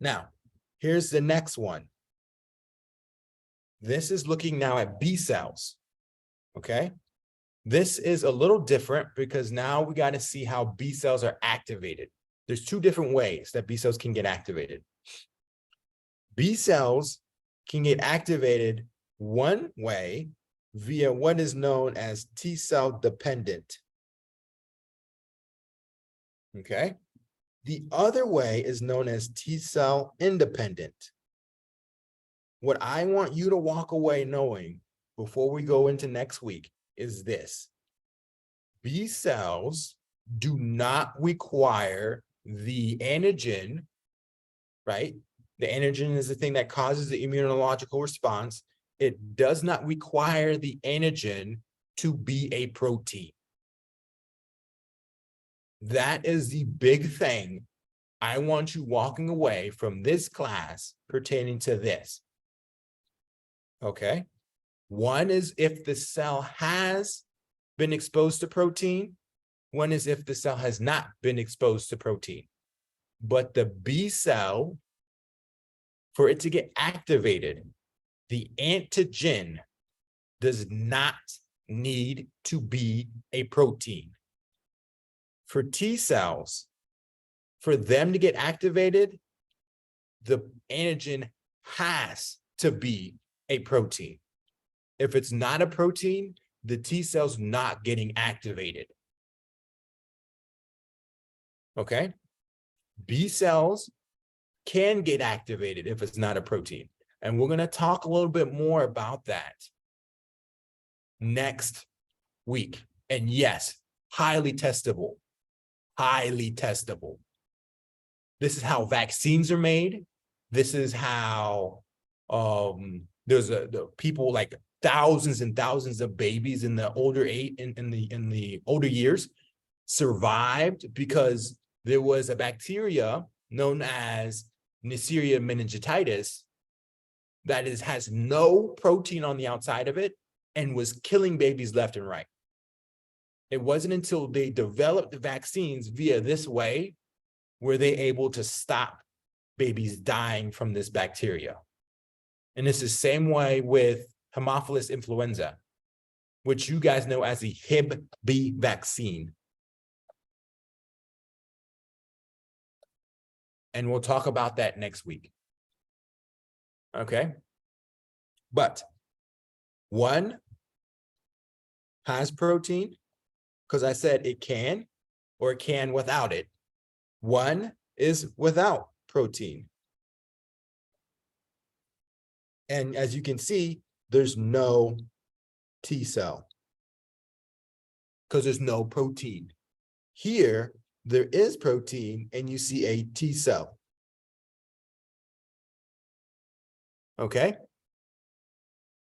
Now, here's the next one. This is looking now at B cells. Okay, this is a little different because now we got to see how B cells are activated. There's two different ways that B cells can get activated. B cells can get activated one way via what is known as T cell dependent. Okay. The other way is known as T cell independent. What I want you to walk away knowing before we go into next week is this. B cells do not require the antigen, right? The antigen is the thing that causes the immunological response. It does not require the antigen to be a protein. That is the big thing I want you walking away from this class pertaining to this. Okay. One is if the cell has been exposed to protein. One is if the cell has not been exposed to protein. But the B cell, for it to get activated, the antigen does not need to be a protein. For T cells, for them to get activated, the antigen has to be a protein. If it's not a protein, the T cell's not getting activated. Okay? B cells can get activated if it's not a protein. And we're going to talk a little bit more about that next week. And yes, highly testable. Highly testable. This is how vaccines are made. This is how there's the people, like thousands and thousands of babies in the older in the older years survived because there was a bacteria known as Neisseria meningitidis that has no protein on the outside of it and was killing babies left and right. It wasn't until they developed the vaccines via this way were they able to stop babies dying from this bacteria. And it's the same way with Haemophilus influenza, which you guys know as the Hib B vaccine. And we'll talk about that next week. Okay. But one has protein because I said it can or it can without it. One is without protein. And as you can see, there's no T cell because there's no protein. Here, there is protein and you see a T cell. Okay?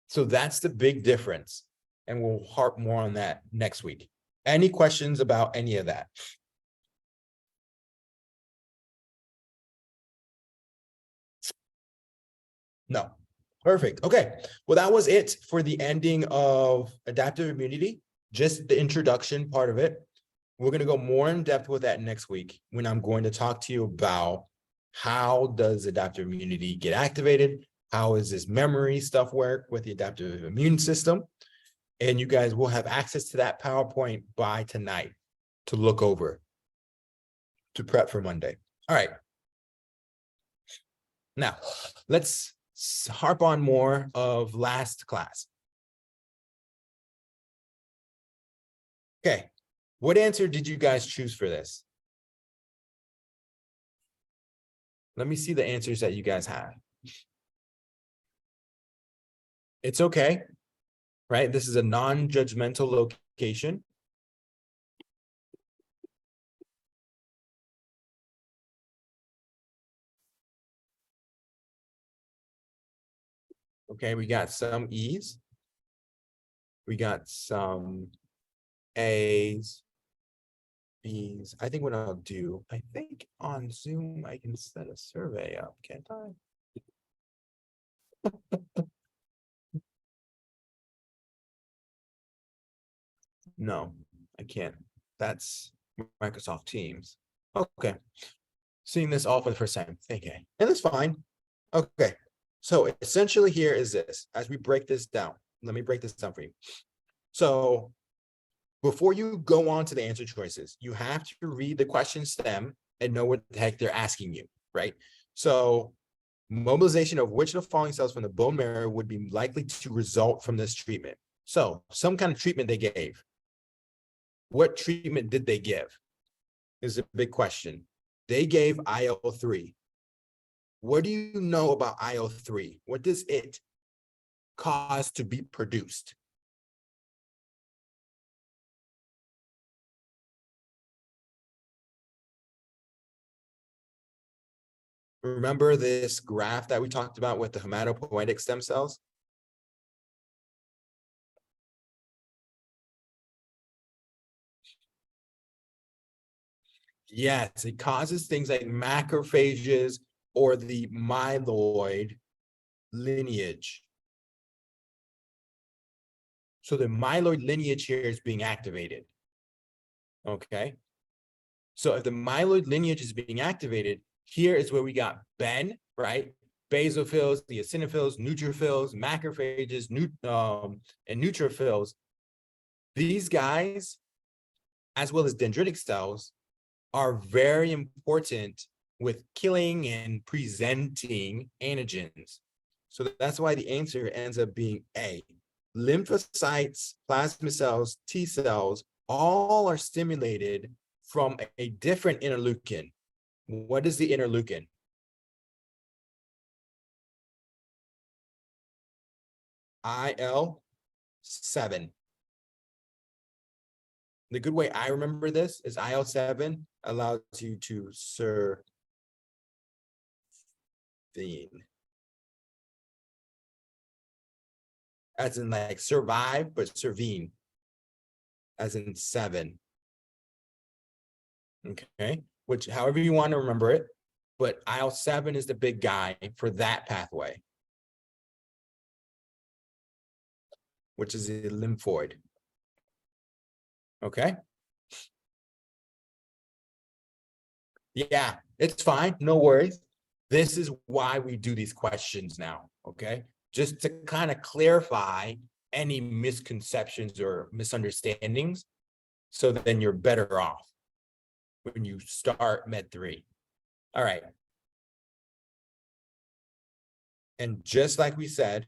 So that's the big difference. And we'll harp more on that next week. Any questions about any of that? No. Perfect. Okay. Well, that was it for the ending of adaptive immunity, just the introduction part of it. We're going to go more in depth with that next week when I'm going to talk to you about how does adaptive immunity get activated? How is this memory stuff work with the adaptive immune system? And you guys will have access to that PowerPoint by tonight to look over, to prep for Monday. All right. Now, let's harp on more of last class. Okay. What answer did you guys choose for this? Let me see the answers that you guys have. It's okay, right? This is a non-judgmental location. Okay, we got some E's. We got some A's, B's. I think what I'll do, I think on Zoom, I can set a survey up, can't I? No, I can't. That's Microsoft Teams. Okay. Seeing this all for the first time. Okay. And that's fine. Okay. So essentially here is this, as we break this down, let me break this down for you. So before you go on to the answer choices, you have to read the question stem and know what the heck they're asking you, right? So mobilization of which of the following cells from the bone marrow would be likely to result from this treatment? So some kind of treatment they gave. What treatment did they give? Is a big question. They gave IL-3. What do you know about IL-3? What does it cause to be produced? Remember this graph that we talked about with the hematopoietic stem cells? Yes, it causes things like macrophages or the myeloid lineage. So the myeloid lineage here is being activated. Okay. So if the myeloid lineage is being activated, here is where we got Ben, right? Basophils, the eosinophils, neutrophils, macrophages, and neutrophils. These guys, as well as dendritic cells, are very important with killing and presenting antigens. So that's why the answer ends up being A. Lymphocytes, plasma cells, T cells, all are stimulated from a different interleukin. What is the interleukin? IL-7. The good way I remember this is IL-7 allows you to serve as in like survive, but servine as in 7. Okay, which however you want to remember it, but IL-7 is the big guy for that pathway, which is a lymphoid. Okay. Yeah, it's fine. No worries. This is why we do these questions now. Okay. Just to kind of clarify any misconceptions or misunderstandings. So then you're better off when you start Med 3. All right. And just like we said,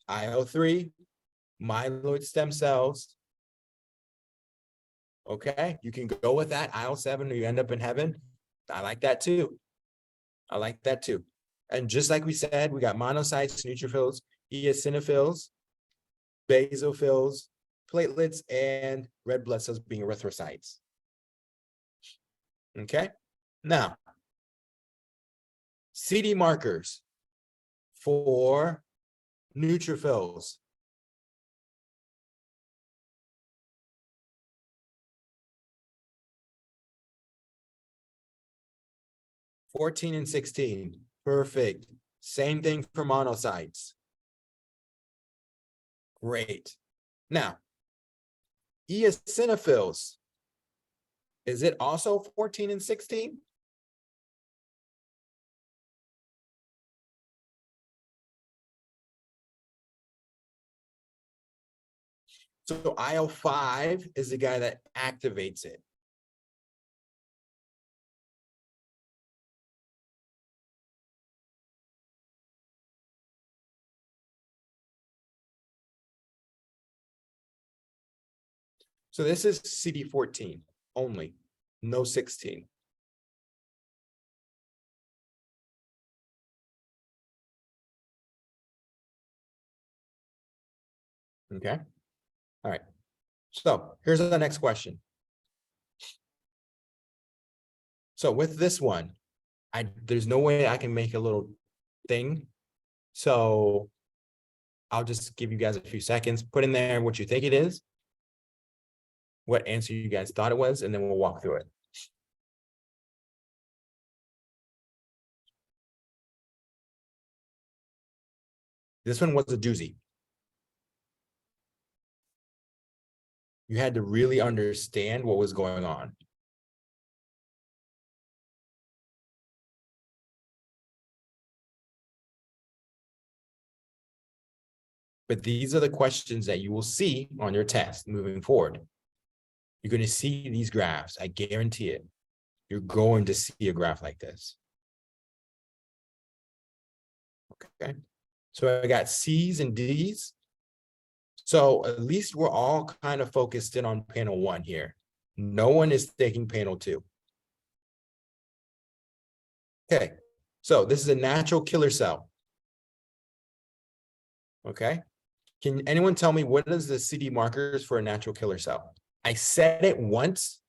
IL-3, myeloid stem cells. Okay, you can go with that IL-7 or you end up in heaven. I like that too. I like that too. And just like we said, we got monocytes, neutrophils, eosinophils, basophils, platelets, and red blood cells being erythrocytes. Okay, now CD markers for neutrophils. (14 and 16). Perfect. Same thing for monocytes. Great. Now, eosinophils. Is it also 14 and 16? So IL-5 is the guy that activates it. So this is CD14 only, no 16. Okay. All right. So here's the next question. So with this one, there's no way I can make a little thing. So I'll just give you guys a few seconds, put in there what you think it is, what answer you guys thought it was, and then we'll walk through it. This one was a doozy. You had to really understand what was going on. But these are the questions that you will see on your test moving forward. You're going to see these graphs. I guarantee it. You're going to see a graph like this. Okay. So I got C's and D's. So at least we're all kind of focused in on panel 1 here. No one is taking panel 2. Okay. So this is a natural killer cell. Okay. Can anyone tell me what is the CD markers for a natural killer cell? I said it once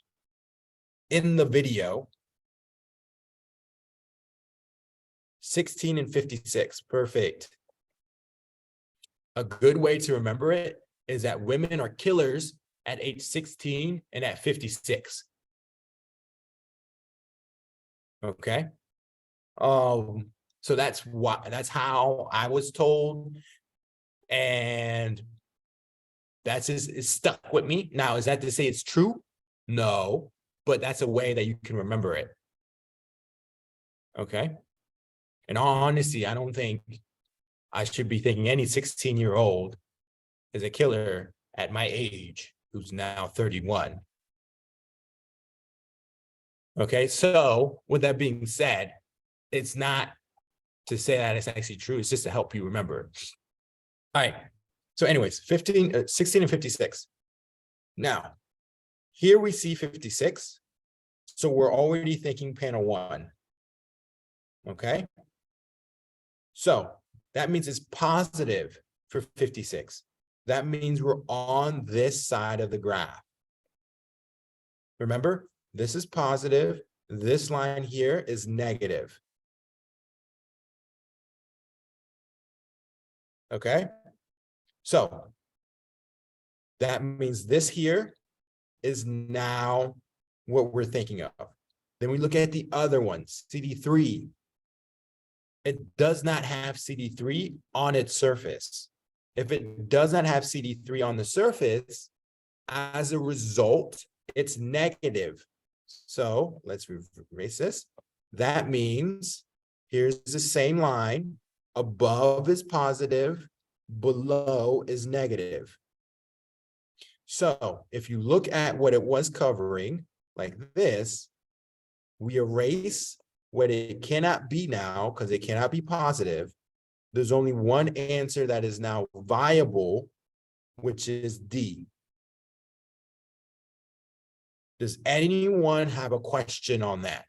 in the video. 16 and 56. Perfect. A good way to remember it is that women are killers at age 16 and at 56. Okay. So that's how I was told. And that's just, it's stuck with me. Now, is that to say it's true? No, but that's a way that you can remember it. Okay. In all honesty, I don't think I should be thinking any 16-year-old is a killer at my age, who's now 31. Okay, so with that being said, it's not to say that it's actually true, it's just to help you remember. All right, so anyways, 16 and 56. Now, here we see 56, so we're already thinking panel 1. Okay, so that means it's positive for 56. That means we're on this side of the graph. Remember, this is positive. This line here is negative. Okay, so that means this here is now what we're thinking of. Then we look at the other one, CD3. It does not have CD3 on its surface. If it does not have CD3 on the surface, as a result, it's negative. So let's erase this. That means here's the same line. Above is positive, below is negative. So if you look at what it was covering, like this, we erase what it cannot be now because it cannot be positive. There's only one answer that is now viable, which is D. Does anyone have a question on that?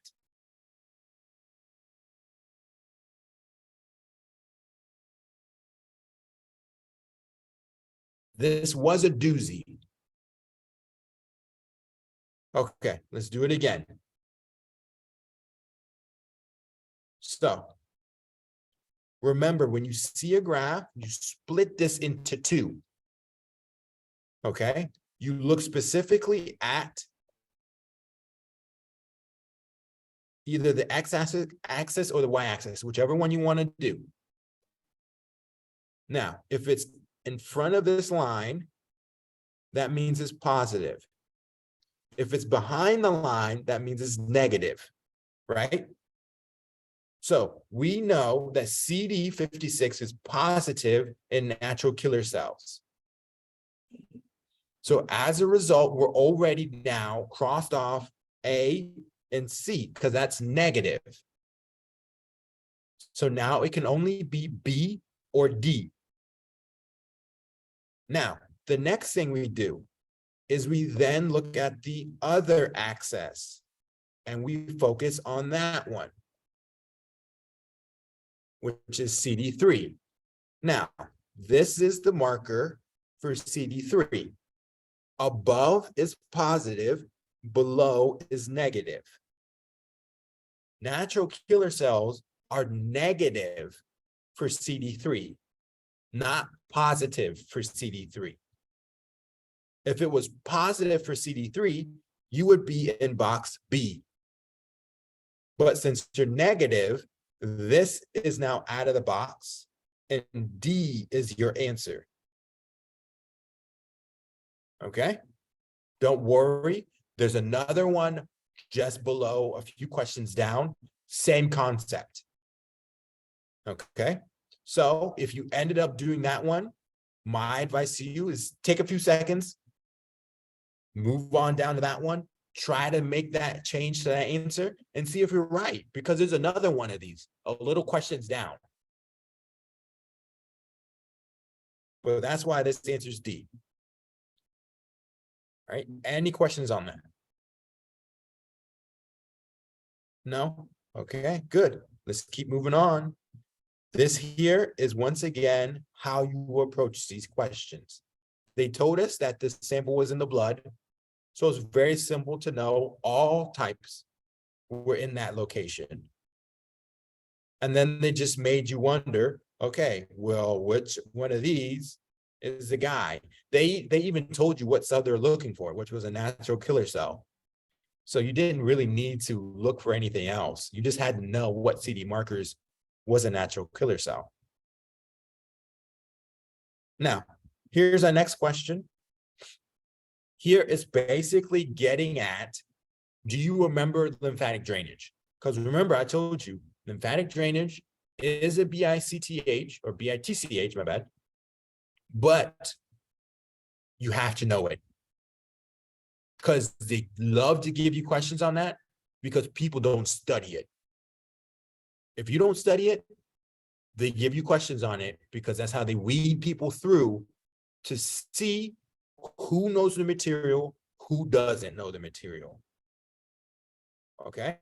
This was a doozy. Okay, let's do it again. So, remember, when you see a graph, you split this into 2. Okay, you look specifically at either the x-axis or the y-axis, whichever one you want to do. Now, if it's in front of this line, that means it's positive. If it's behind the line, that means it's negative, right? So we know that CD56 is positive in natural killer cells. So as a result, we're already now crossed off A and C because that's negative. So now it can only be B or D. Now, the next thing we do is we then look at the other axis and we focus on that one, which is CD3. Now, this is the marker for CD3. Above is positive, below is negative. Natural killer cells are negative for CD3, not positive for CD3. If it was positive for CD3, you would be in box B. But since you're negative, this is now out of the box, and D is your answer. Okay? Don't worry. There's another one just below, a few questions down, same concept. Okay? So if you ended up doing that one, my advice to you is take a few seconds, move on down to that one, try to make that change to that answer and see if you're right, because there's another one of these, a little questions down. But that's why this answer is D. All right, any questions on that? No? Okay, good. Let's keep moving on. This here is once again how you approach these questions. They told us that this sample was in the blood, so it's very simple to know all types were in that location. And then they just made you wonder, okay, well, which one of these is the guy? They even told you what cell they're looking for, which was a natural killer cell. So you didn't really need to look for anything else. You just had to know what CD markers was a natural killer cell. Now, here's our next question. Here is basically getting at, do you remember lymphatic drainage? Because remember, I told you, lymphatic drainage is a BICTH or BITCH, my bad, but you have to know it. Because they love to give you questions on that because people don't study it. If you don't study it, they give you questions on it because that's how they weed people through to see who knows the material, who doesn't know the material. Okay?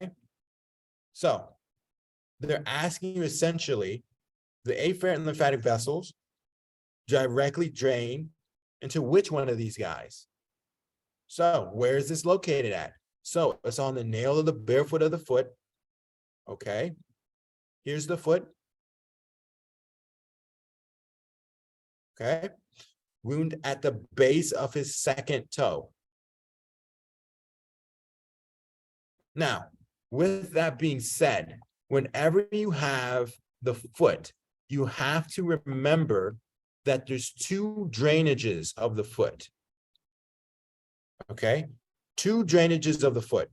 So they're asking you essentially the afferent lymphatic vessels directly drain into which one of these guys? So where is this located at? So it's on the nail of the barefoot of the foot. Okay. Here's the foot. Okay. Wound at the base of his second toe. Now, with that being said, whenever you have the foot, you have to remember that there's two drainages of the foot. Okay, two drainages of the foot.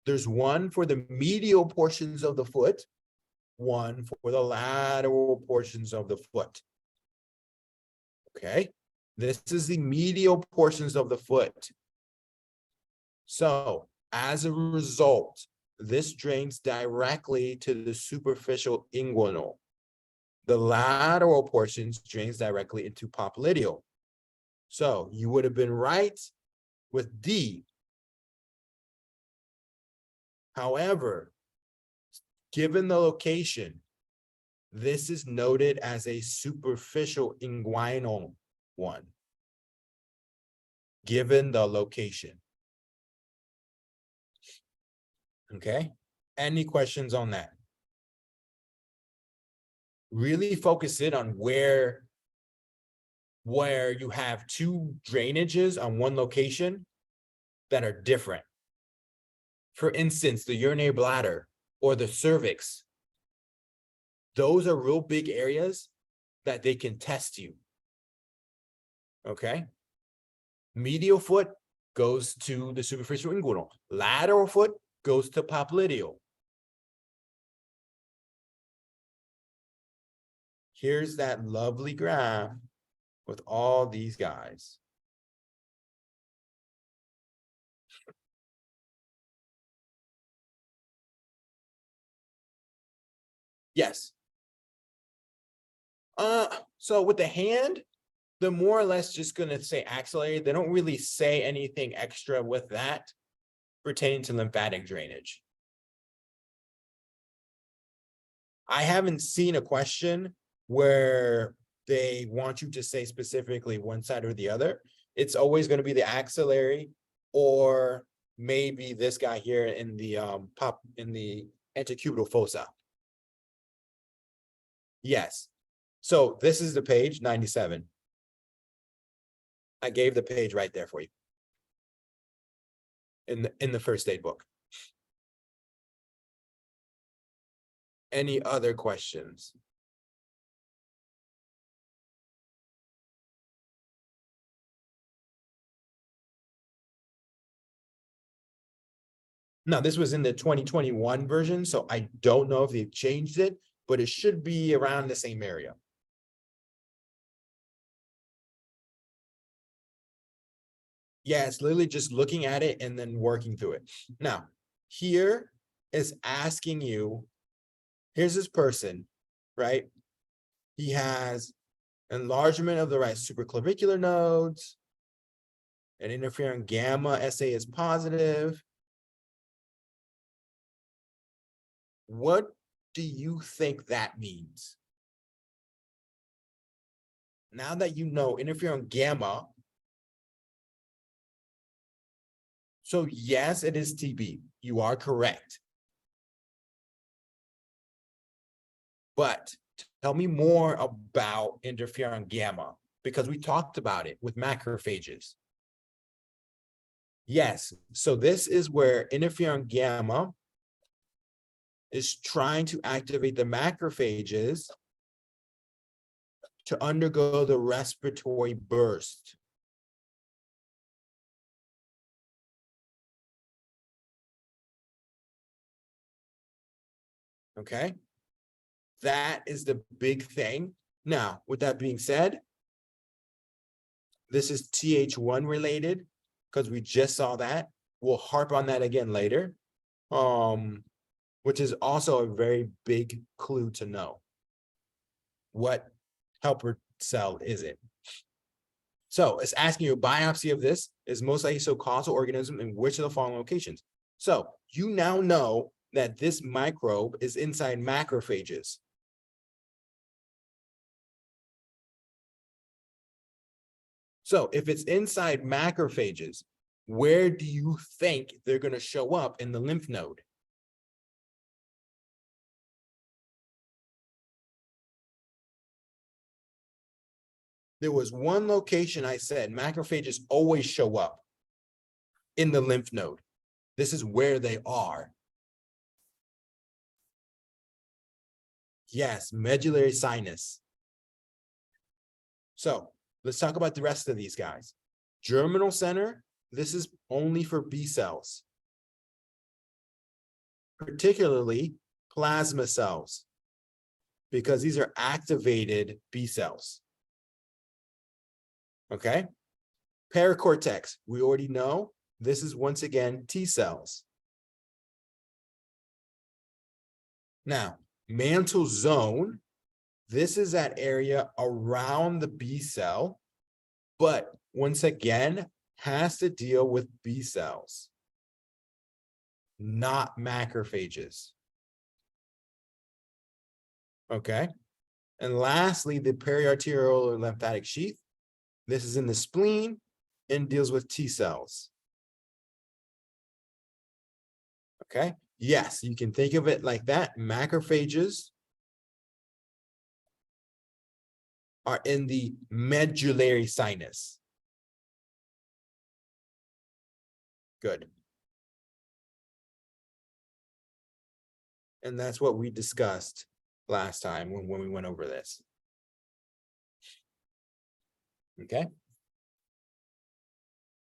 There's one for the medial portions of the foot, one for the lateral portions of the foot. Okay, this is the medial portions of the foot. So as a result, this drains directly to the superficial inguinal. The lateral portions drains directly into popliteal. So you would have been right with D. However, given the location, this is noted as a superficial inguinal one, given the location. Okay, any questions on that? Really focus in on where you have two drainages on one location that are different. For instance, the urinary bladder or the cervix. Those are real big areas that they can test you. Okay. Medial foot goes to the superficial inguinal. Lateral foot goes to popliteal. Here's that lovely graph with all these guys. Yes. So with the hand, they're more or less just going to say axillary. They don't really say anything extra with that pertaining to lymphatic drainage. I haven't seen a question where they want you to say specifically one side or the other. It's always going to be the axillary or maybe this guy here in the antecubital fossa. Yes. So this is the page 97. I gave the page right there for you in the first aid book. Any other questions? Now, this was in the 2021 version, so I don't know if they've changed it, but it should be around the same area. Yeah, it's literally just looking at it and then working through it. Now, here is asking you, here's this person, right? He has enlargement of the right supraclavicular nodes, and interferon gamma SA is positive. What do you think that means? Now that you know interferon gamma, so yes, it is TB. You are correct. But tell me more about interferon gamma, because we talked about it with macrophages. Yes, so this is where interferon gamma is trying to activate the macrophages to undergo the respiratory burst. Okay, that is the big thing. Now, with that being said, this is Th1 related because we just saw that. We'll harp on that again later, which is also a very big clue to know. What helper cell is it? So it's asking you a biopsy of this is most likely so causal organism in which of the following locations. So you now know that this microbe is inside macrophages. So if it's inside macrophages, where do you think they're going to show up in the lymph node? There was one location I said macrophages always show up in the lymph node. This is where they are. Yes, medullary sinus. So let's talk about the rest of these guys. Germinal center, this is only for B cells, particularly plasma cells, because these are activated B cells. Okay, paracortex, we already know this is once again T cells. Now, mantle zone, this is that area around the B cell, but once again, has to deal with B cells, not macrophages. Okay, and lastly, the periarterial or lymphatic sheath. This is in the spleen and deals with T cells. Okay, yes, you can think of it like that. Macrophages are in the medullary sinus. Good. And that's what we discussed last time when we went over this. Okay.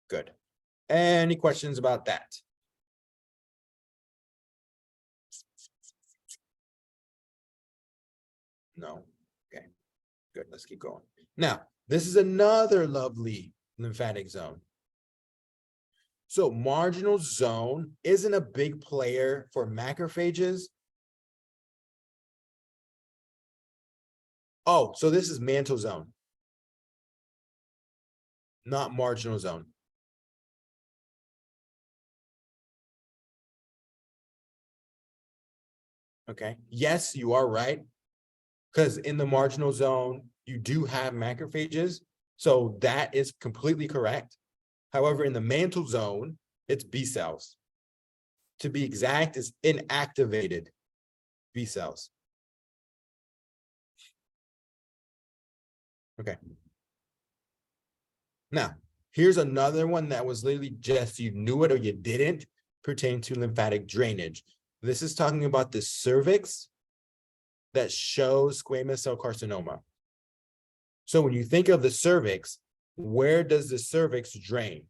Good. Any questions about that? No. Okay. Good. Let's keep going. Now, this is another lovely lymphatic zone. So marginal zone isn't a big player for macrophages. Oh, so this is mantle zone, not marginal zone. Okay. Yes, you are right. Because in the marginal zone, you do have macrophages. So that is completely correct. However, in the mantle zone, it's B cells. To be exact, it's inactivated B cells. Okay. Now, here's another one that was literally just you knew it or you didn't pertain to lymphatic drainage. This is talking about the cervix that shows squamous cell carcinoma. So when you think of the cervix, where does the cervix drain?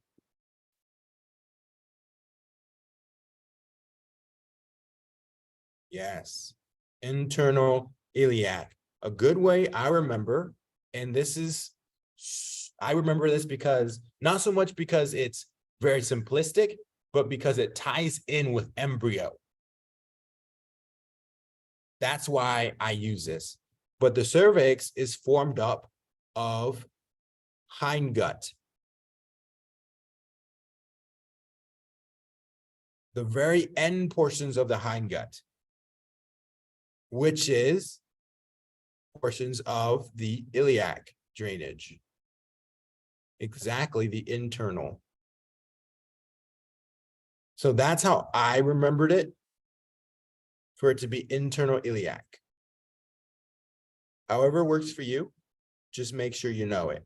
Yes, internal iliac. A good way I remember, and this is, I remember this because, not so much because it's very simplistic, but because it ties in with embryo. That's why I use this. But the cervix is formed up of hindgut. The very end portions of the hindgut, which is portions of the iliac drainage. Exactly, the internal. So that's how I remembered it, for it to be internal iliac. However works for you, just make sure you know it.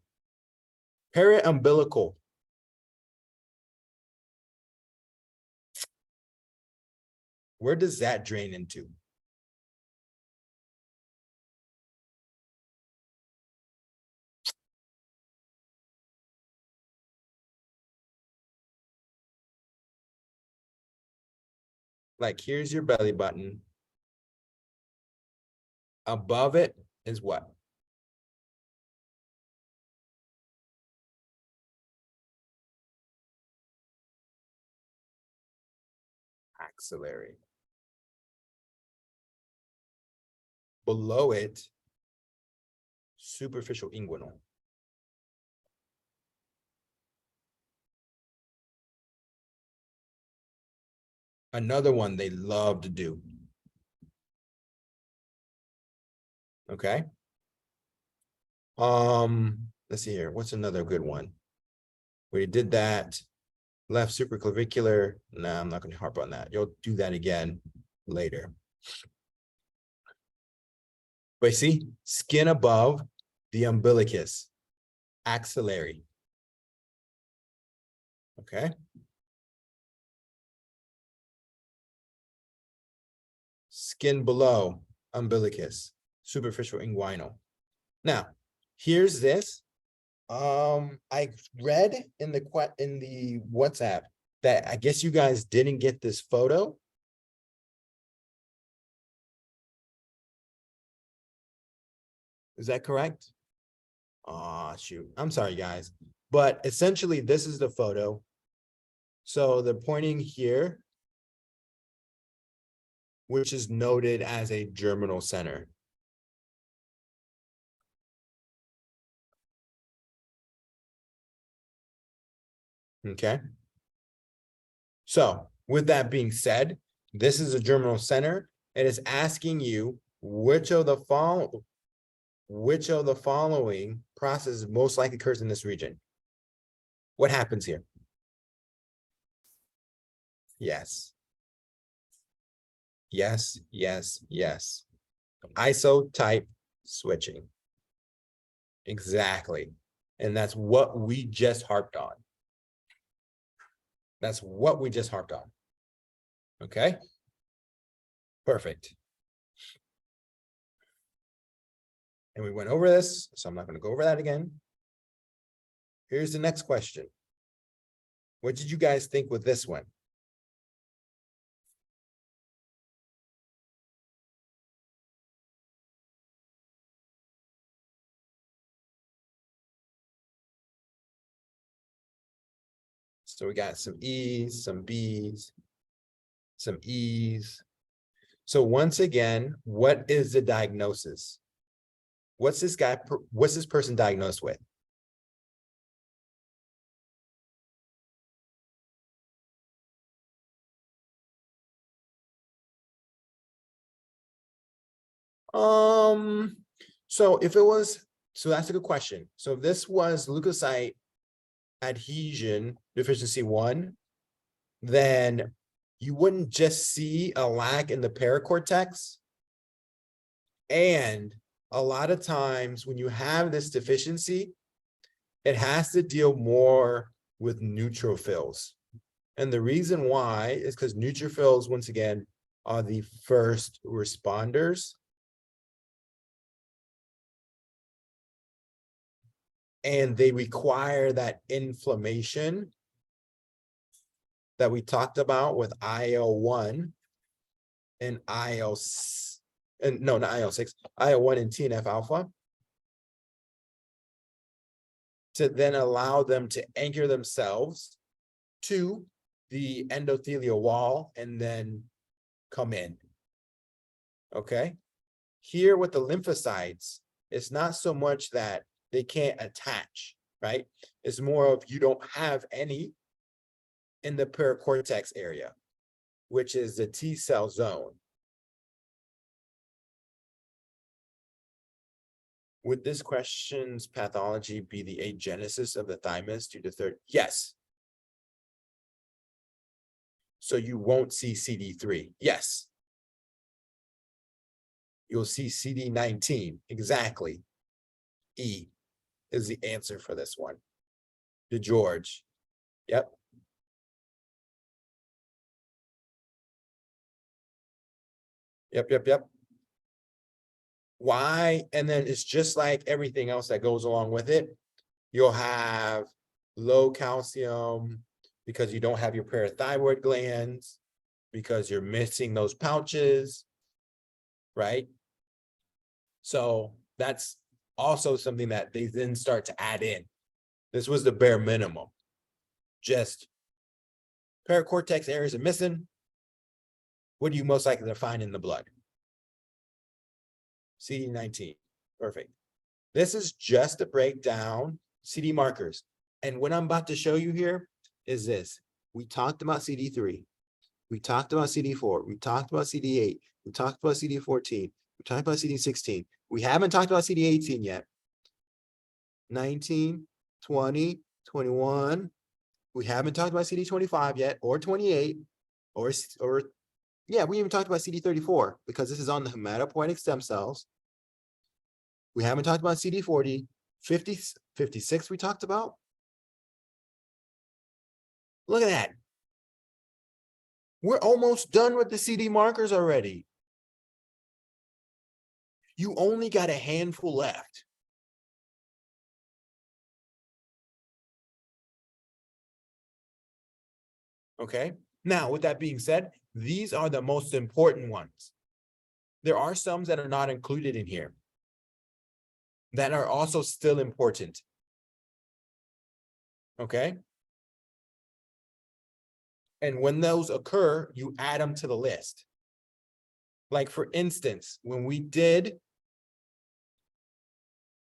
Periumbilical. Where does that drain into? Like, here's your belly button. Above it is what? Axillary. Below it, superficial inguinal. Another one they love to do. Okay. Let's see here. What's another good one? We did that. Left supraclavicular. Nah, I'm not going to harp on that. You'll do that again later. But see, skin above the umbilicus, axillary. Okay. Skin below umbilicus, superficial inguinal. Now, here's this. I read in the WhatsApp that I guess you guys didn't get this photo. Is that correct? Oh, shoot. I'm sorry, guys. But essentially, this is the photo. So they're pointing here, which is noted as a germinal center. Okay. So with that being said, this is a germinal center. It is asking you which of the following processes most likely occurs in this region. What happens here? Yes. Yes, yes, yes. Isotype switching. Exactly. And that's what we just harped on. That's what we just harped on. Okay. Perfect. And we went over this, so I'm not going to go over that again. Here's the next question. What did you guys think with this one? So we got some E's, some B's, some E's. So once again, what is the diagnosis? What's this person diagnosed with? So if it was, so that's a good question. So if this was leukocyte adhesion deficiency 1, then you wouldn't just see a lack in the paracortex. And a lot of times when you have this deficiency, it has to deal more with neutrophils. And the reason why is because neutrophils, once again, are the first responders. And they require that inflammation that we talked about with IL-1 and IL-6, and no, not IL-6, IL-1 and TNF alpha, to then allow them to anchor themselves to the endothelial wall and then come in. Okay. Here with the lymphocytes, it's not so much that they can't attach, right? It's more of you don't have any in the paracortex area, which is the T cell zone. Would this question's pathology be the agenesis of the thymus due to third? Yes. So you won't see CD3. Yes. you'll see CD19. Exactly. E is the answer for this one. To George. Yep. Yep. Why? And then it's just like everything else that goes along with it. You'll have low calcium because you don't have your parathyroid glands, because you're missing those pouches, right? So that's also something that they then start to add in. This was the bare minimum. Just paracortex areas are missing. What do you most likely to find in the blood? CD19. Perfect. This is just to break down CD markers. And what I'm about to show you here is this. We talked about CD3. We talked about CD4. We talked about CD8. We talked about CD14. We talked about CD16. We haven't talked about CD18 yet. 19, 20, 21. We haven't talked about CD25 yet, or 28, or yeah, we even talked about CD34 because this is on the hematopoietic stem cells. We haven't talked about CD40, 50, 56 we talked about. Look at that. We're almost done with the CD markers already. You only got a handful left. Okay. Now, with that being said, these are the most important ones. There are some that are not included in here that are also still important. Okay. And when those occur, you add them to the list. Like for instance, when we did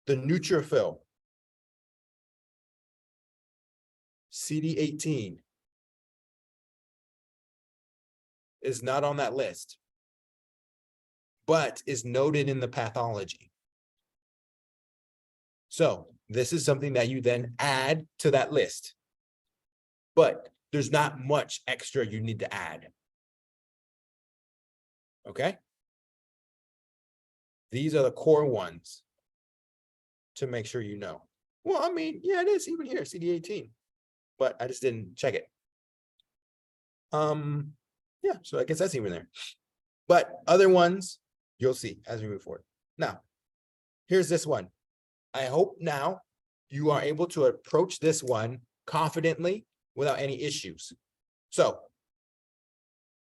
the neutrophil, CD18 is not on that list, but is noted in the pathology. So this is something that you then add to that list, but there's not much extra you need to add. Okay. These are the core ones to make sure you know. Well, I mean, yeah, it is even here, CD18, but I just didn't check it. Yeah, so I guess that's even there. But other ones, you'll see as we move forward. Now, here's this one. I hope now you are able to approach this one confidently without any issues. So,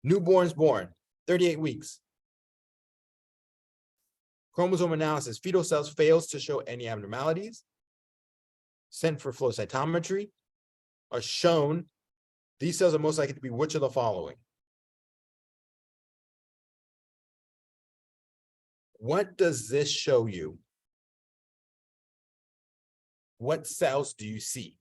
newborns born, 38 weeks. Chromosome analysis, fetal cells fails to show any abnormalities. Sent for flow cytometry are shown. These cells are most likely to be which of the following? What does this show you? What cells do you see?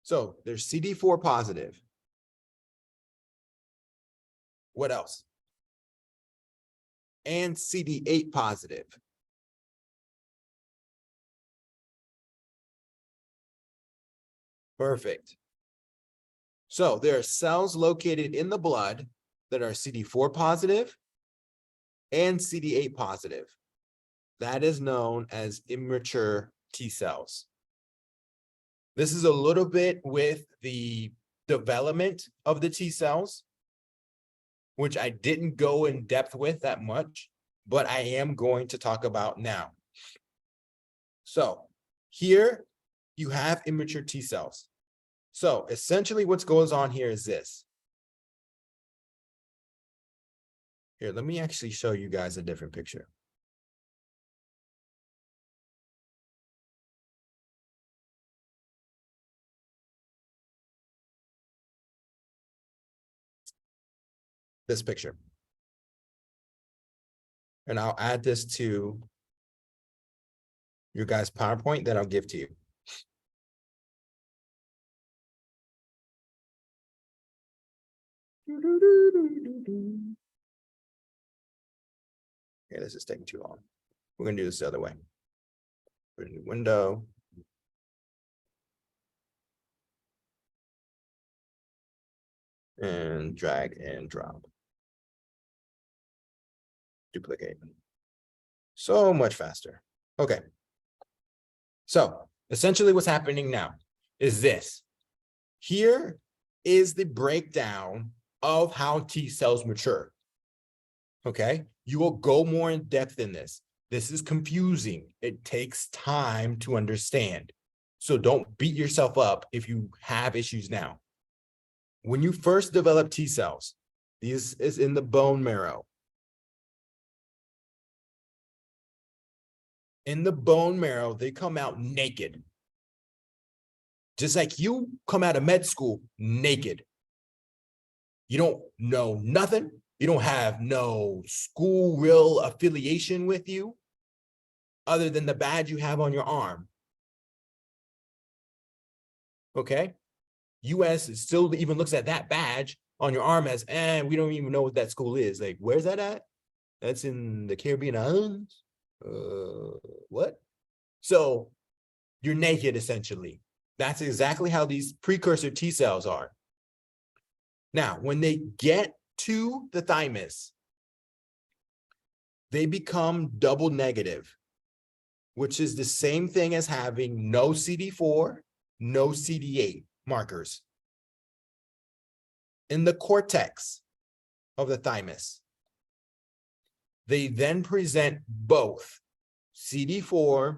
So there's CD4 positive. What else? And CD8 positive. Perfect. So there are cells located in the blood that are CD4 positive and CD8 positive. That is known as immature T cells. This is a little bit with the development of the T cells, which I didn't go in depth with that much, but I am going to talk about now. So here you have immature T cells. So essentially what goes on here is this. Here, let me actually show you guys a different picture. This picture. And I'll add this to your guys' PowerPoint that I'll give to you. Okay, this is taking too long. We're gonna do this the other way. Put a new window. and drag and drop. Duplicate. So much faster. Okay. So essentially what's happening now is this. Here is the breakdown of how T cells mature. Okay. You will go more in depth in this. This is confusing. It takes time to understand. So don't beat yourself up if you have issues now. When you first develop T cells, this is in the bone marrow. In the bone marrow, they come out naked. Just like you come out of med school naked. You don't know nothing. You don't have no school real affiliation with you other than the badge you have on your arm. Okay? US still even looks at that badge on your arm as, we don't even know what that school is. Like, where's that at? That's in the Caribbean Islands? What? So you're naked essentially. That's exactly how these precursor T cells are. Now, when they get to the thymus, they become double negative, which is the same thing as having no CD4, no CD8 markers. In the cortex of the thymus, they then present both CD4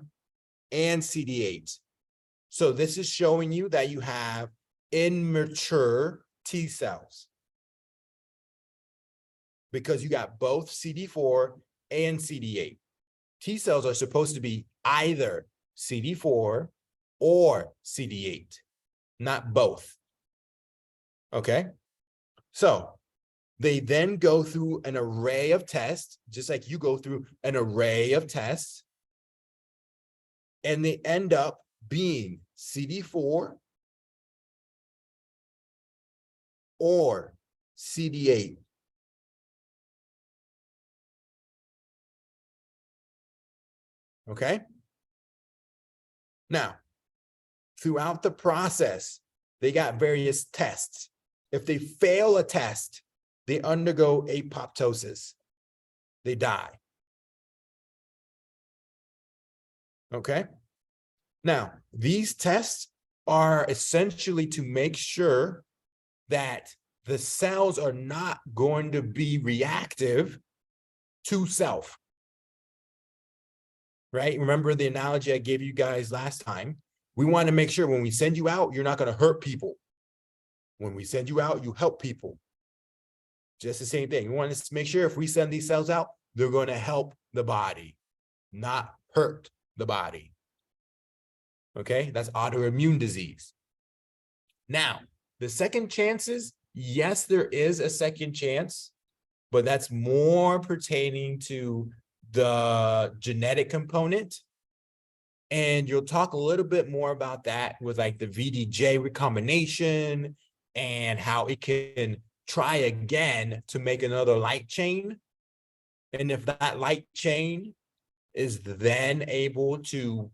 and CD8. So this is showing you that you have immature T cells because you got both CD4 and CD8. T cells are supposed to be either CD4 or CD8, not both. Okay, so they then go through an array of tests, just like you go through an array of tests, and they end up being CD4 or CD8. Okay? Now, throughout the process, they got various tests. If they fail a test, they undergo apoptosis. They die. Okay? Now, these tests are essentially to make sure that the cells are not going to be reactive to self. Right? Remember the analogy I gave you guys last time? We want to make sure when we send you out, you're not going to hurt people. When we send you out, you help people. Just the same thing. We want to make sure if we send these cells out, they're going to help the body, not hurt the body. Okay, that's autoimmune disease. Now, the second chances, yes, there is a second chance, but that's more pertaining to the genetic component. And you'll talk a little bit more about that with like the VDJ recombination and how it can try again to make another light chain. And if that light chain is then able to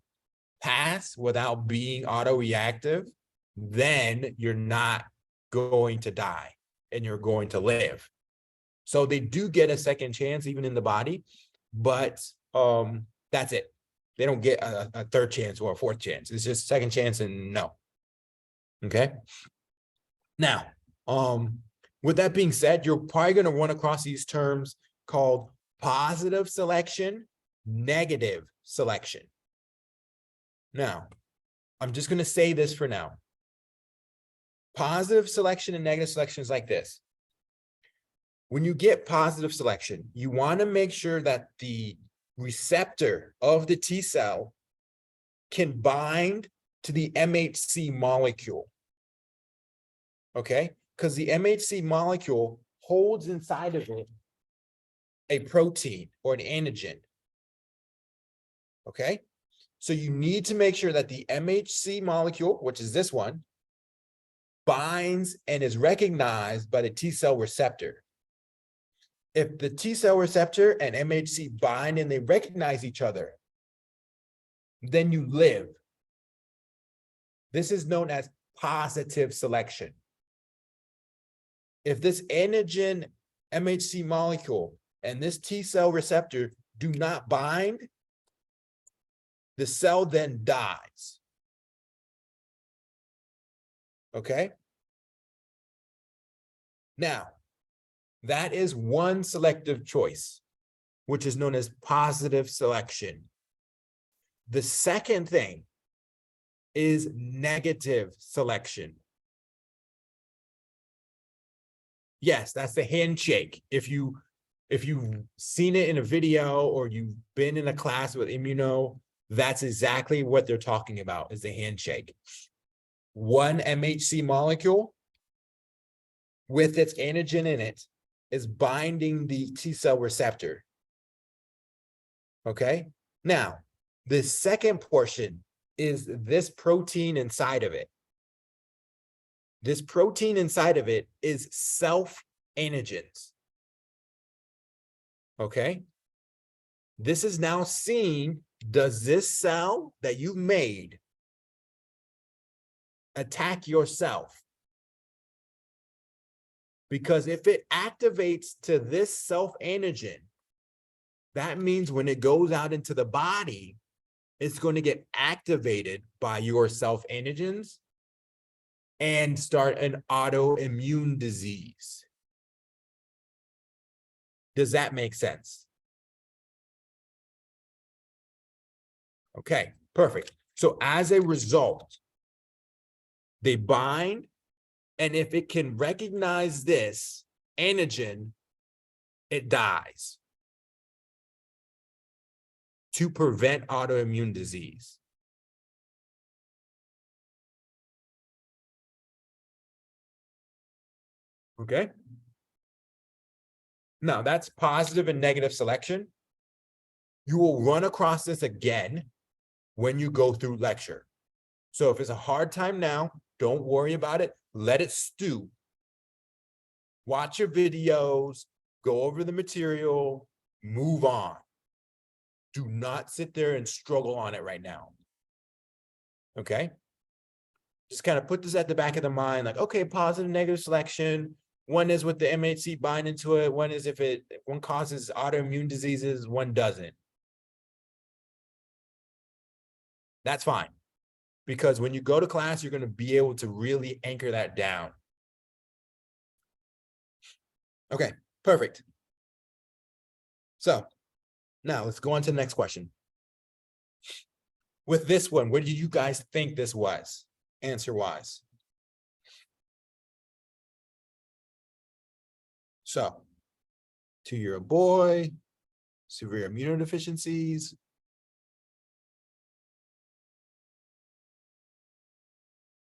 pass without being autoreactive, then you're not going to die and you're going to live. So they do get a second chance even in the body, but that's it. They don't get a third chance or a fourth chance. It's just second chance and no. Okay. Now, with that being said, you're probably going to run across these terms called positive selection, negative selection. Now, I'm just going to say this for now. Positive selection and negative selection is like this. When you get positive selection, you want to make sure that the receptor of the T cell can bind to the MHC molecule. Okay? Because the MHC molecule holds inside of it a protein or an antigen. Okay? So you need to make sure that the MHC molecule, which is this one, binds and is recognized by the T cell receptor. If the T cell receptor and MHC bind and they recognize each other, then you live. This is known as positive selection. if this antigen MHC molecule and this T cell receptor do not bind, the cell then dies. Okay? Now, that is one selective choice, which is known as positive selection. The second thing is negative selection. Yes, that's the handshake. If you've seen it in a video or you've been in a class with immuno, that's exactly what they're talking about, is the handshake. One MHC molecule with its antigen in it is binding the T cell receptor. Okay? Now, the second portion is this protein inside of it. This protein inside of it is self-antigens. Okay? This is now seeing, does this cell that you made attack yourself? Because if it activates to this self-antigen, that means when it goes out into the body, it's going to get activated by your self-antigens and start an autoimmune disease. Does that make sense? Okay, perfect. So as a result, they bind, and if it can recognize this antigen, it dies to prevent autoimmune disease. Okay? Now, that's positive and negative selection. You will run across this again when you go through lecture. So if it's a hard time now, don't worry about it. Let it stew. Watch your videos, go over the material, move on. Do not sit there and struggle on it right now. Okay? Just kind of put this at the back of the mind, like, okay, positive, negative selection. One is with the MHC binding to it. One is if one causes autoimmune diseases, one doesn't. That's fine. Because when you go to class, you're going to be able to really anchor that down. Okay, perfect. So now let's go on to the next question. With this one, what do you guys think this was, answer-wise? So, 2-year-old boy, severe immunodeficiencies.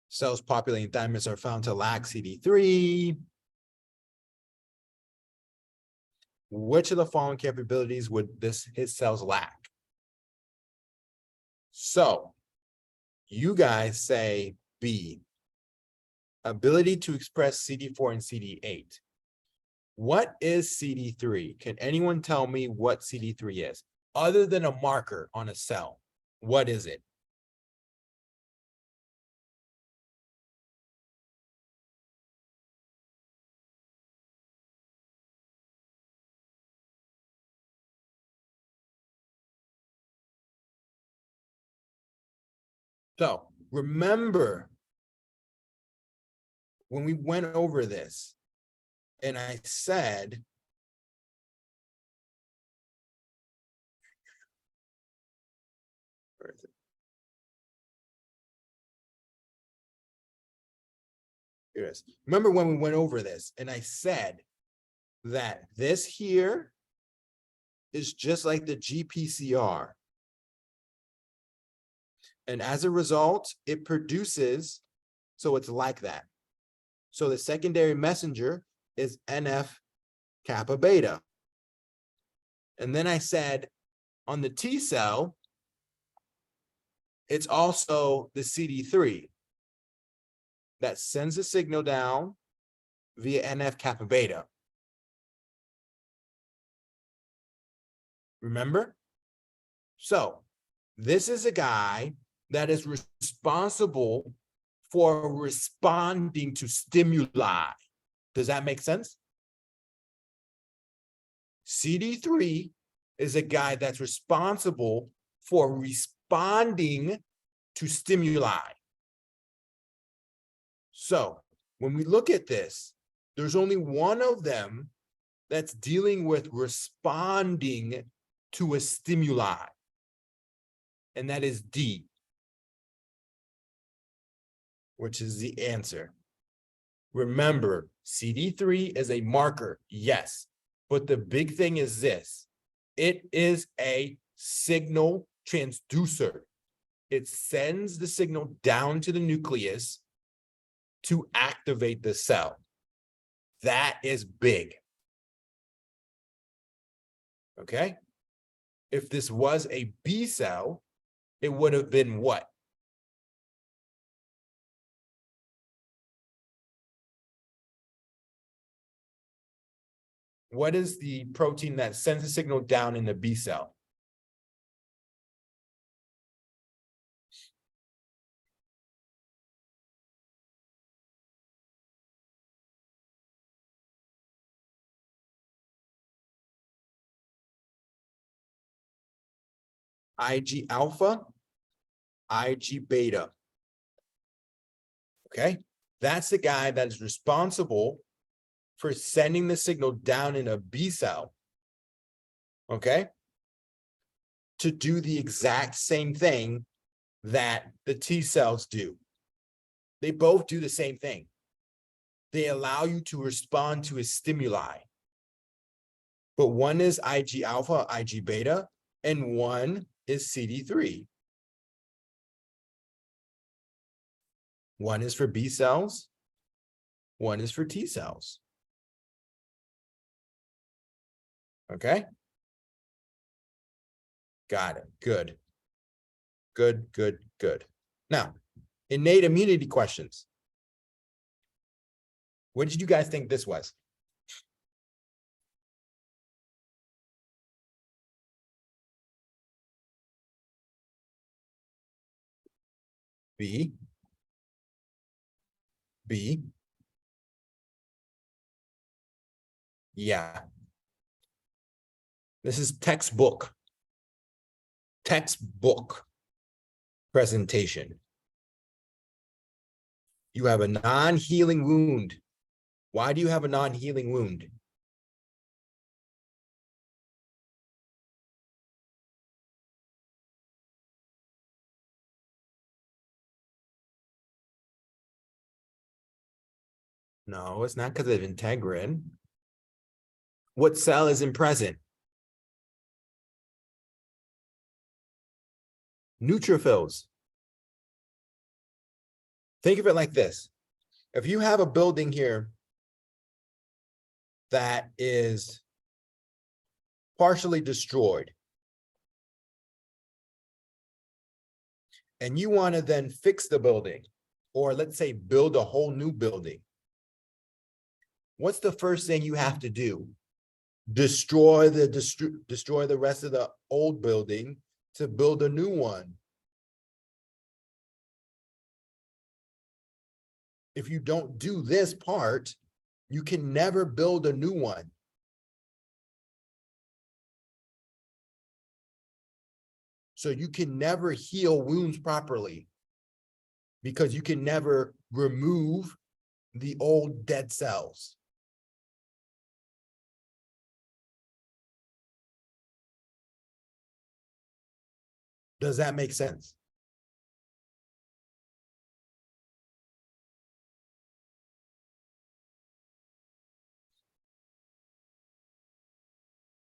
Cells populating thymus are found to lack CD3. Which of the following capabilities would his cells lack? So, you guys say B, ability to express CD4 and CD8. What is CD3? Can anyone tell me what CD3 is? Other than a marker on a cell, what is it? So remember when we went over this and I said, where is it? Here it is. Remember when we went over this and I said that this here is just like the GPCR. And as a result, it produces, so it's like that. So the secondary messenger is NF kappa beta. And then I said on the T cell, it's also the CD3 that sends a signal down via NF kappa beta. Remember? So this is a guy that is responsible for responding to stimuli. Does that make sense? CD3 is a guy that's responsible for responding to stimuli. So when we look at this, there's only one of them that's dealing with responding to a stimuli, and that is D, which is the answer. Remember, CD3 is a marker, yes, but the big thing is this. It is a signal transducer. It sends the signal down to the nucleus to activate the cell. That is big. Okay? If this was a B cell, it would have been what? What is the protein that sends the signal down in the B cell? Ig alpha, Ig beta. Okay, that's the guy that is responsible for sending the signal down in a B cell. Okay, to do the exact same thing that the T cells do. They both do the same thing. They allow you to respond to a stimuli. But one is Ig alpha, Ig beta, and one is CD3. One is for B cells, one is for T cells. Okay? Got it. Good. Good, good, good. Now, innate immunity questions. What did you guys think this was? B. B. Yeah. This is textbook presentation. You have a non-healing wound. Why do you have a non-healing wound? No, it's not because of integrin. What cell isn't present? Neutrophils. Think of it like this. If you have a building here that is partially destroyed, and you want to then fix the building, or let's say build a whole new building, what's the first thing you have to do? Destroy the rest of the old building to build a new one. If you don't do this part, you can never build a new one. So you can never heal wounds properly because you can never remove the old dead cells. Does that make sense?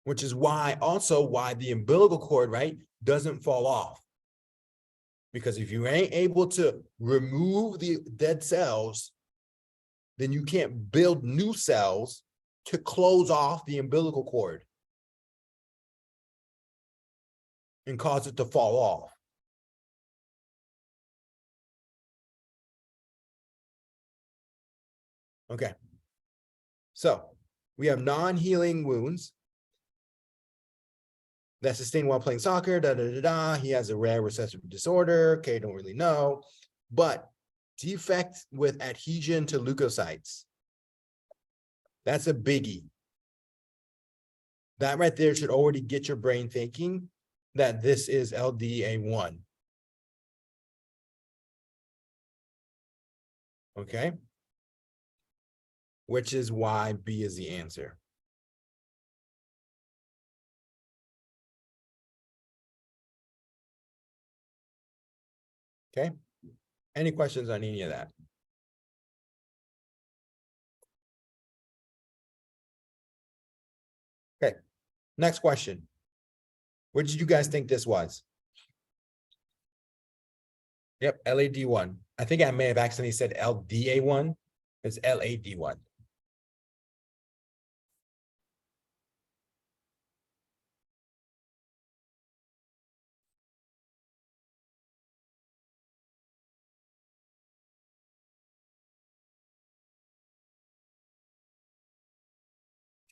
Which is why the umbilical cord, right, doesn't fall off. Because if you ain't able to remove the dead cells, then you can't build new cells to close off the umbilical cord and cause it to fall off. Okay. So we have non-healing wounds that sustained while playing soccer, He has a rare recessive disorder. Okay, don't really know. But defect with adhesion to leukocytes. That's a biggie. That right there should already get your brain thinking that this is LDA1. Okay? Which is why B is the answer. Okay? Any questions on any of that? Okay, next question. What did you guys think this was? Yep, LAD1. I think I may have accidentally said LDA1. It's LAD1.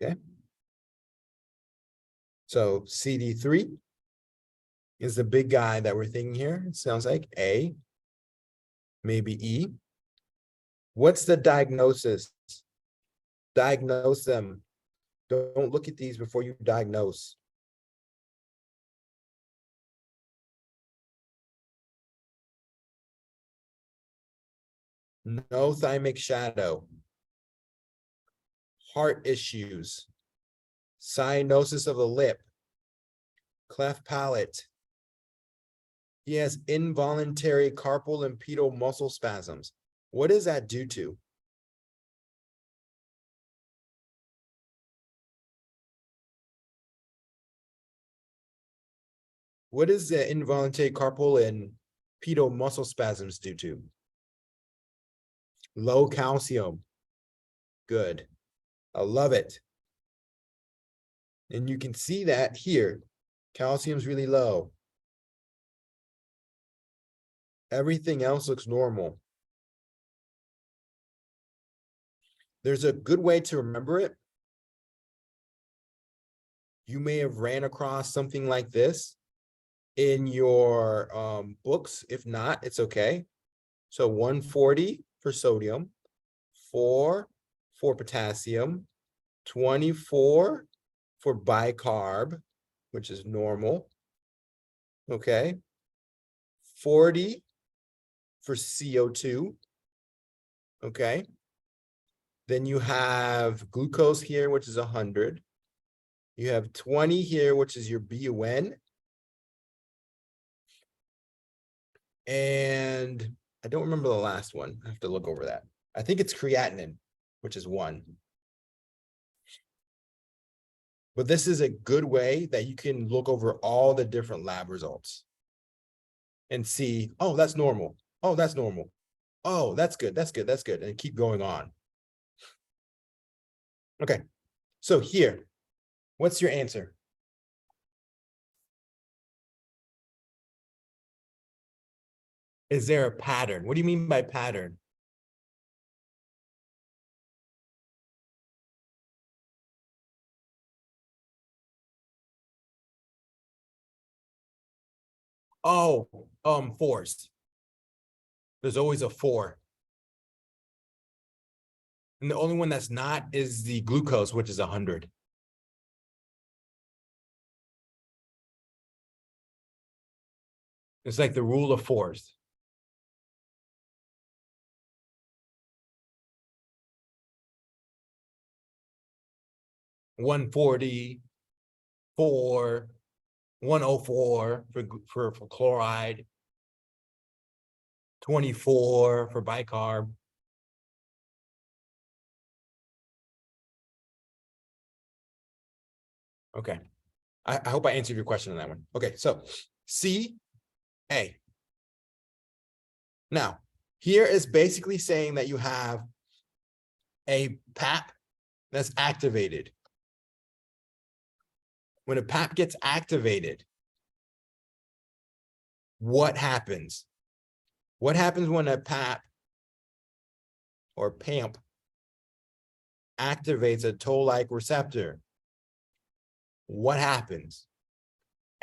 Okay. So CD3 is the big guy that we're thinking here. It sounds like A, maybe E. What's the diagnosis? Diagnose them. Don't look at these before you diagnose. No thymic shadow. Heart issues. Cyanosis of the lip. Cleft palate. He has involuntary carpal and pedal muscle spasms. What is that due to? What is the involuntary carpal and pedal muscle spasms due to? Low calcium. Good. I love it. And you can see that here. Calcium's really low. Everything else looks normal. There's a good way to remember it. You may have ran across something like this in your books. If not, it's okay. So 140 for sodium, 4 for potassium, 24 for bicarb, which is normal. Okay. 40 for CO2. Okay. Then you have glucose here, which is 100. You have 20 here, which is your BUN. And I don't remember the last one. I have to look over that. I think it's creatinine, which is 1. But this is a good way that you can look over all the different lab results and see, oh, that's normal. Oh, that's normal. Oh, that's good. That's good. That's good. And keep going on. Okay. So here, what's your answer? Is there a pattern? What do you mean by pattern? Oh, fours. There's always a 4. And the only one that's not is the glucose, which is 100. It's like the rule of 4s. $140, 4, 104 for chloride, 24 for bicarb. Okay. I hope I answered your question on that one. Okay, so C, A. Now, here is basically saying that you have a PAP that's activated. When a PAP gets activated, what happens? What happens when a PAP or PAMP activates a toll-like receptor? What happens?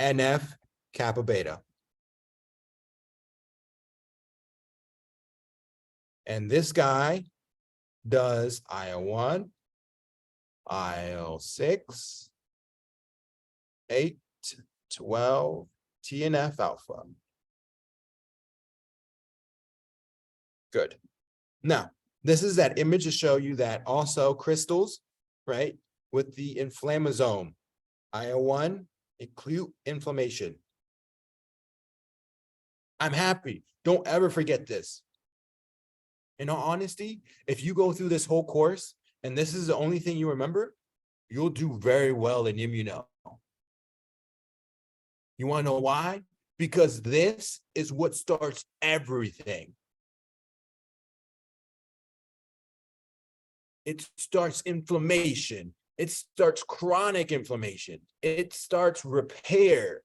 NF kappa beta. And this guy does IL-1, IL-6, 8, 12, TNF alpha. Good. Now, this is that image to show you that also crystals, right, with the inflammasome, IL-1, acute inflammation. I'm happy. Don't ever forget this. In all honesty, if you go through this whole course and this is the only thing you remember, you'll do very well in immuno. You want to know why? Because this is what starts everything. It starts inflammation. It starts chronic inflammation. It starts repair.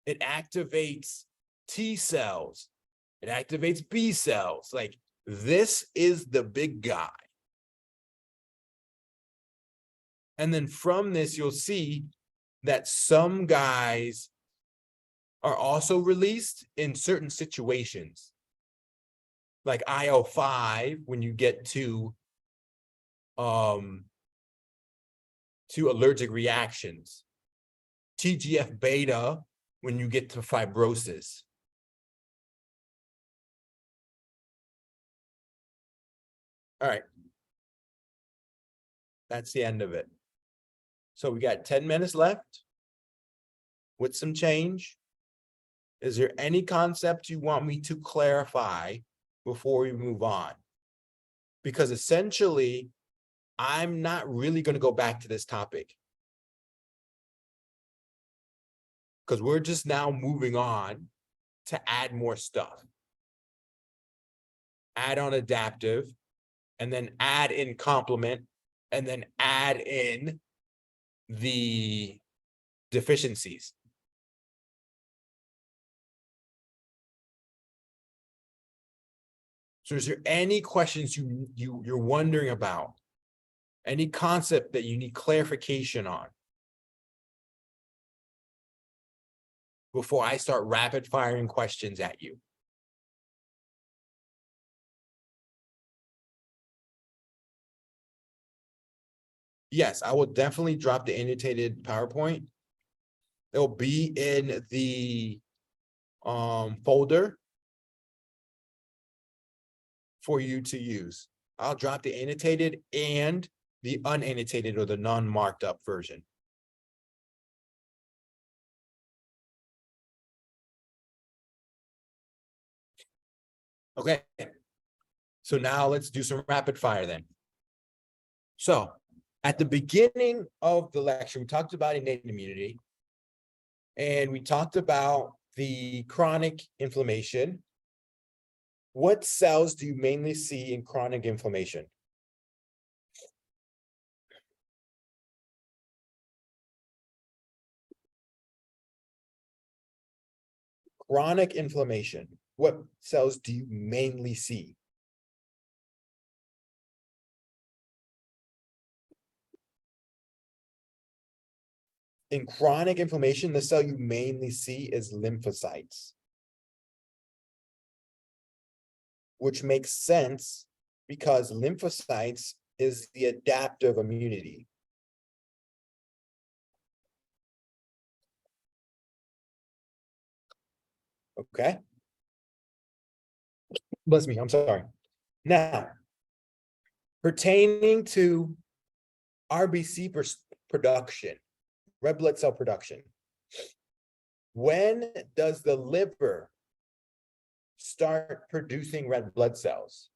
It activates T cells. It activates B cells. Like, this is the big guy. And then from this, you'll see that some guys are also released in certain situations. Like IL-5, when you get to allergic reactions. TGF beta, when you get to fibrosis. All right. That's the end of it. So we got 10 minutes left with some change. Is there any concept you want me to clarify before we move on? Because essentially, I'm not really going to go back to this topic. Because we're just now moving on to add more stuff. Add on adaptive, and then add in complement, and then add in the deficiencies. So is there any questions you're wondering about? Any concept that you need clarification on before I start rapid firing questions at you? Yes, I will definitely drop the annotated PowerPoint. It'll be in the folder for you to use. I'll drop the annotated and the unannotated or the non-marked up version. Okay, so now let's do some rapid fire then. So at the beginning of the lecture, we talked about innate immunity, and we talked about the chronic inflammation. What cells do you mainly see in chronic inflammation? Chronic inflammation, what cells do you mainly see? In chronic inflammation, the cell you mainly see is lymphocytes, which makes sense because lymphocytes is the adaptive immunity. Okay? Bless me, I'm sorry. Now, pertaining to RBC production, red blood cell production, when does the liver start producing red blood cells?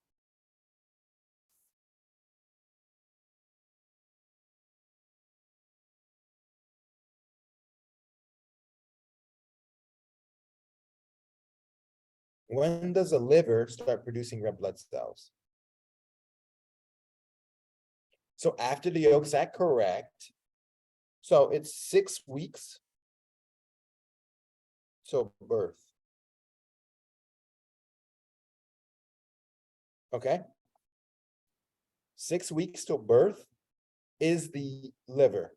When does the liver start producing red blood cells? So after the yolk sac, correct. So it's 6 weeks. So birth. Okay. 6 weeks till birth is the liver.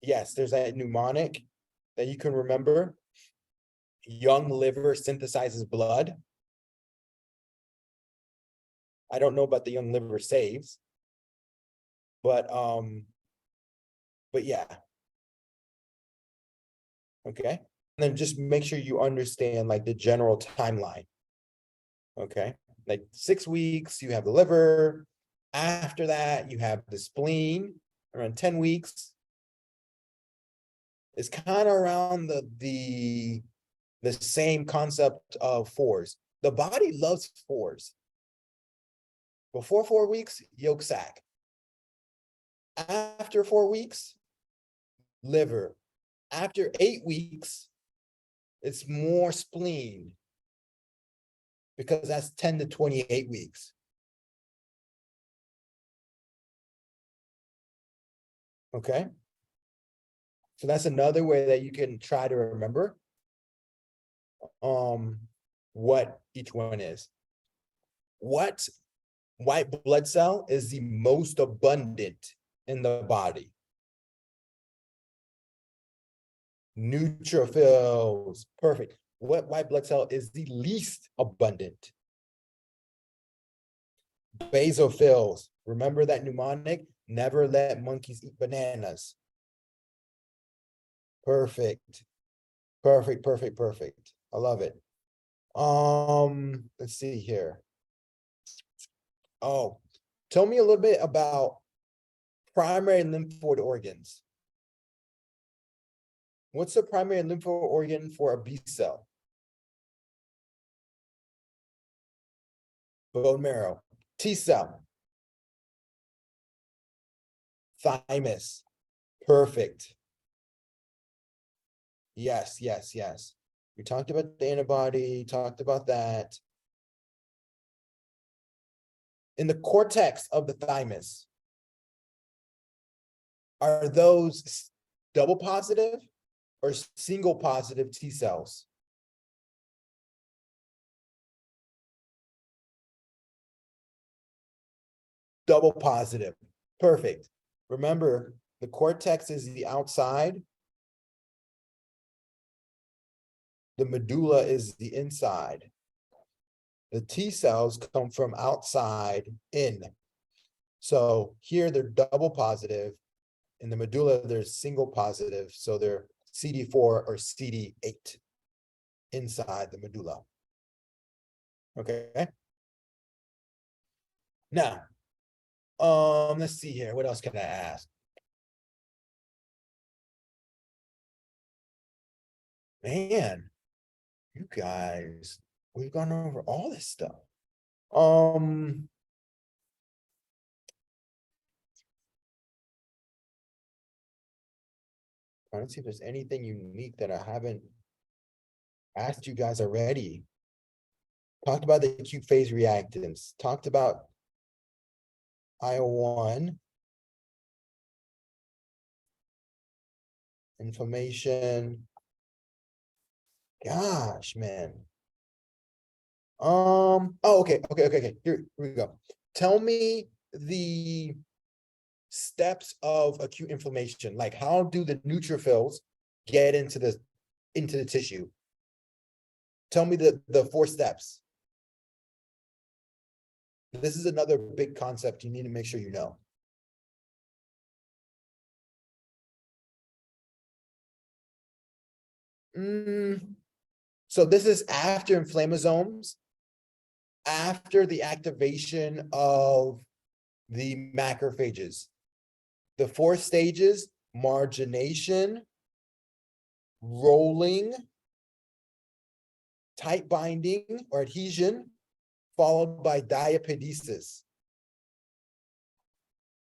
Yes, there's that mnemonic that you can remember. Young liver synthesizes blood. I don't know about the young liver saves, but yeah. Okay, and then just make sure you understand like the general timeline. Okay, like 6 weeks, you have the liver. After that, you have the spleen. Around 10 weeks. It's kind of around the same concept of fours. The body loves fours. Before 4 weeks, yolk sac. After 4 weeks, liver. After 8 weeks, it's more spleen, because that's 10 to 28 weeks. Okay. So that's another way that you can try to remember what each one is. What white blood cell is the most abundant in the body? Neutrophils, perfect. What white blood cell is the least abundant? Basophils. Remember that mnemonic? Never let monkeys eat bananas. Perfect. Perfect, perfect, perfect. I love it. Let's see here. Oh, tell me a little bit about primary lymphoid organs. What's the primary lymphoid organ for a B cell? Bone marrow. T cell. Thymus. Perfect. Yes, yes, yes. We talked about the antibody, talked about that. In the cortex of the thymus, are those double positive or single positive T cells? Double positive. Perfect. Remember, the cortex is the outside. The medulla is the inside. The T cells come from outside in. So here they're double positive. In the medulla, they're single positive. So they're CD4 or CD8 inside the medulla. Okay. Now, let's see here. What else can I ask? Man, you guys, we've gone over all this stuff. Trying to see if there's anything unique that I haven't asked you guys already. Talked about the acute phase reactants. Talked about IO1. Inflammation. Gosh, man. Oh, okay. Here we go. Tell me the steps of acute inflammation. Like, how do the neutrophils get into the tissue? Tell me the 4 steps. This is another big concept you need to make sure you know. So this is after inflammasomes, after the activation of the macrophages. The 4 stages: margination, rolling, tight binding or adhesion, followed by diapedesis.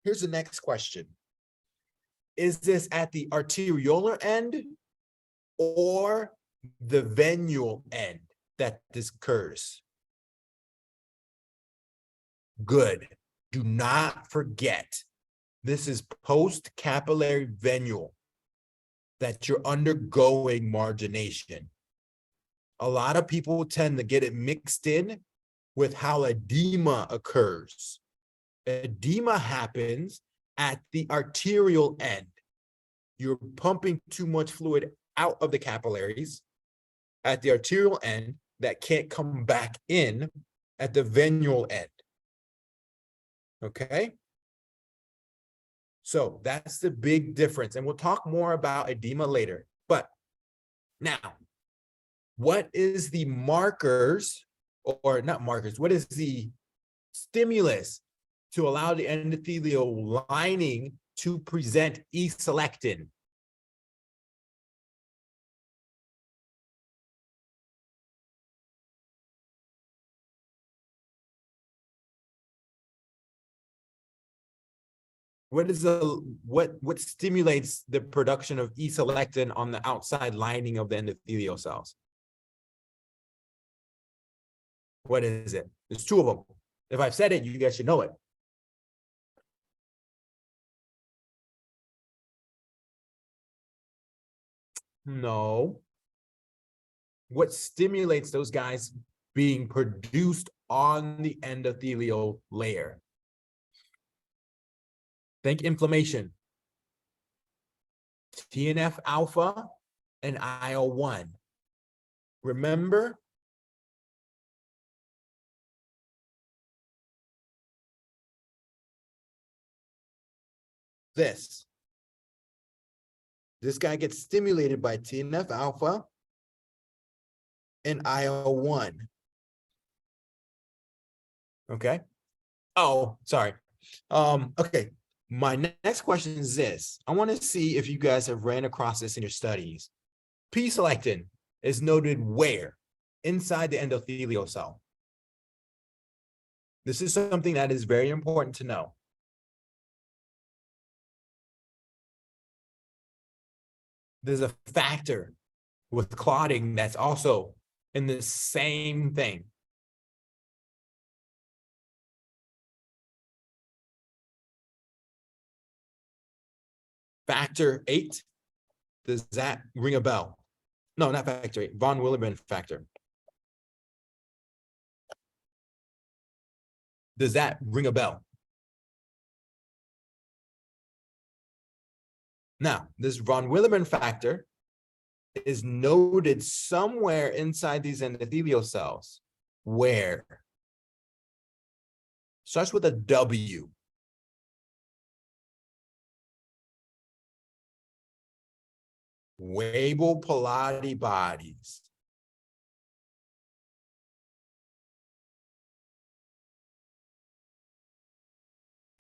Here's the next question. Is this at the arteriolar end or the venual end that this occurs? Good. Do not forget, this is post-capillary venule that you're undergoing margination. A lot of people tend to get it mixed in with how edema occurs. Edema happens at the arterial end. You're pumping too much fluid out of the capillaries at the arterial end that can't come back in at the venual end. Okay. So that's the big difference. And we'll talk more about edema later. But now, what is the markers, or not markers, what is the stimulus to allow the endothelial lining to present E-selectin? What stimulates the production of E-selectin on the outside lining of the endothelial cells? What is it? There's two of them. If I've said it, you guys should know it. No. What stimulates those guys being produced on the endothelial layer? Think inflammation. TNF alpha and IL-1. Remember? This guy gets stimulated by TNF alpha and IL-1. Okay. Oh, sorry. Okay. My next question is this. I want to see if you guys have ran across this in your studies. P-selectin is noted where? Inside the endothelial cell. This is something that is very important to know. There's a factor with clotting that's also in the same thing. Factor 8. Does that ring a bell? No, not factor 8. Von Willebrand factor. Does that ring a bell? Now, this von Willebrand factor is noted somewhere inside these endothelial cells. Where? Starts with a W. Weibel-Palade bodies.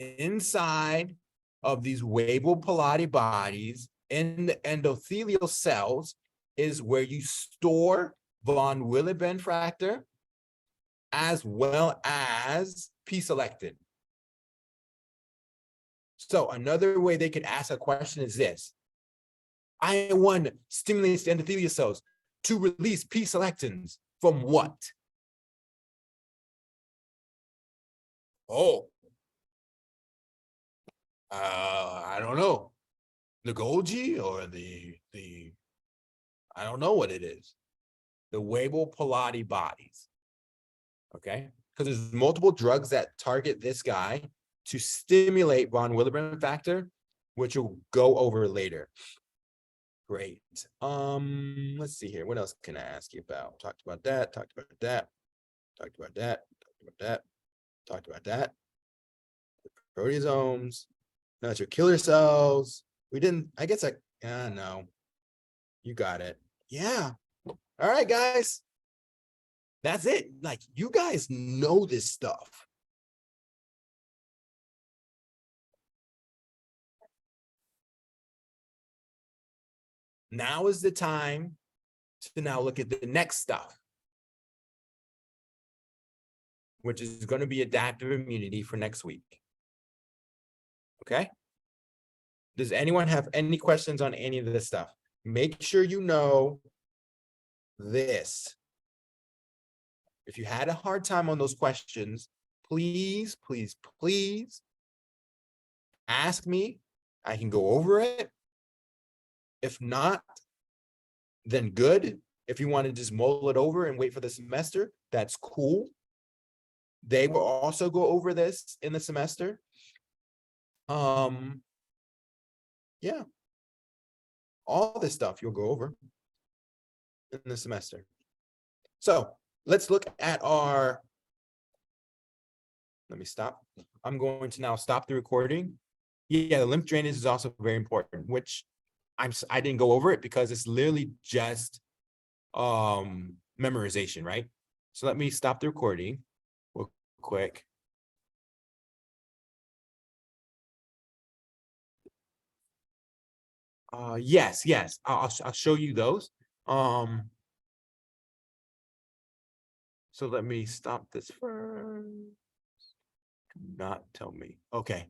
Inside of these Weibel-Palade bodies in the endothelial cells is where you store von Willebrand factor as well as P-selectin. So another way they could ask a question is this. IL-1 stimulates the endothelial cells to release P-selectins from what? Oh, I don't know. The Golgi or the I don't know what it is. The Weibel-Palade bodies. Okay, because there's multiple drugs that target this guy to stimulate von Willebrand factor, which we'll go over later. Great. Let's see here. What else can I ask you about? Talked about that. Talked about that. Talked about that. Talked about that. Talked about that. The proteasomes. Natural killer cells. We didn't. I guess I. No. You got it. Yeah. All right, guys. That's it. Like, you guys know this stuff. Now is the time to now look at the next stuff, which is going to be adaptive immunity for next week. Okay? Does anyone have any questions on any of this stuff? Make sure you know this. If you had a hard time on those questions, please, please, please ask me. I can go over it. If not, then good. If you want to just mull it over and wait for the semester, that's cool. They will also go over this in the semester. Yeah. All this stuff you'll go over in the semester. So let's look at our Let me stop. I'm going to now stop the recording. Yeah, the lymph drainage is also very important, which I didn't go over it because it's literally just memorization, right? So let me stop the recording real quick. Yes, I'll show you those. So let me stop this first. Not tell me. Okay.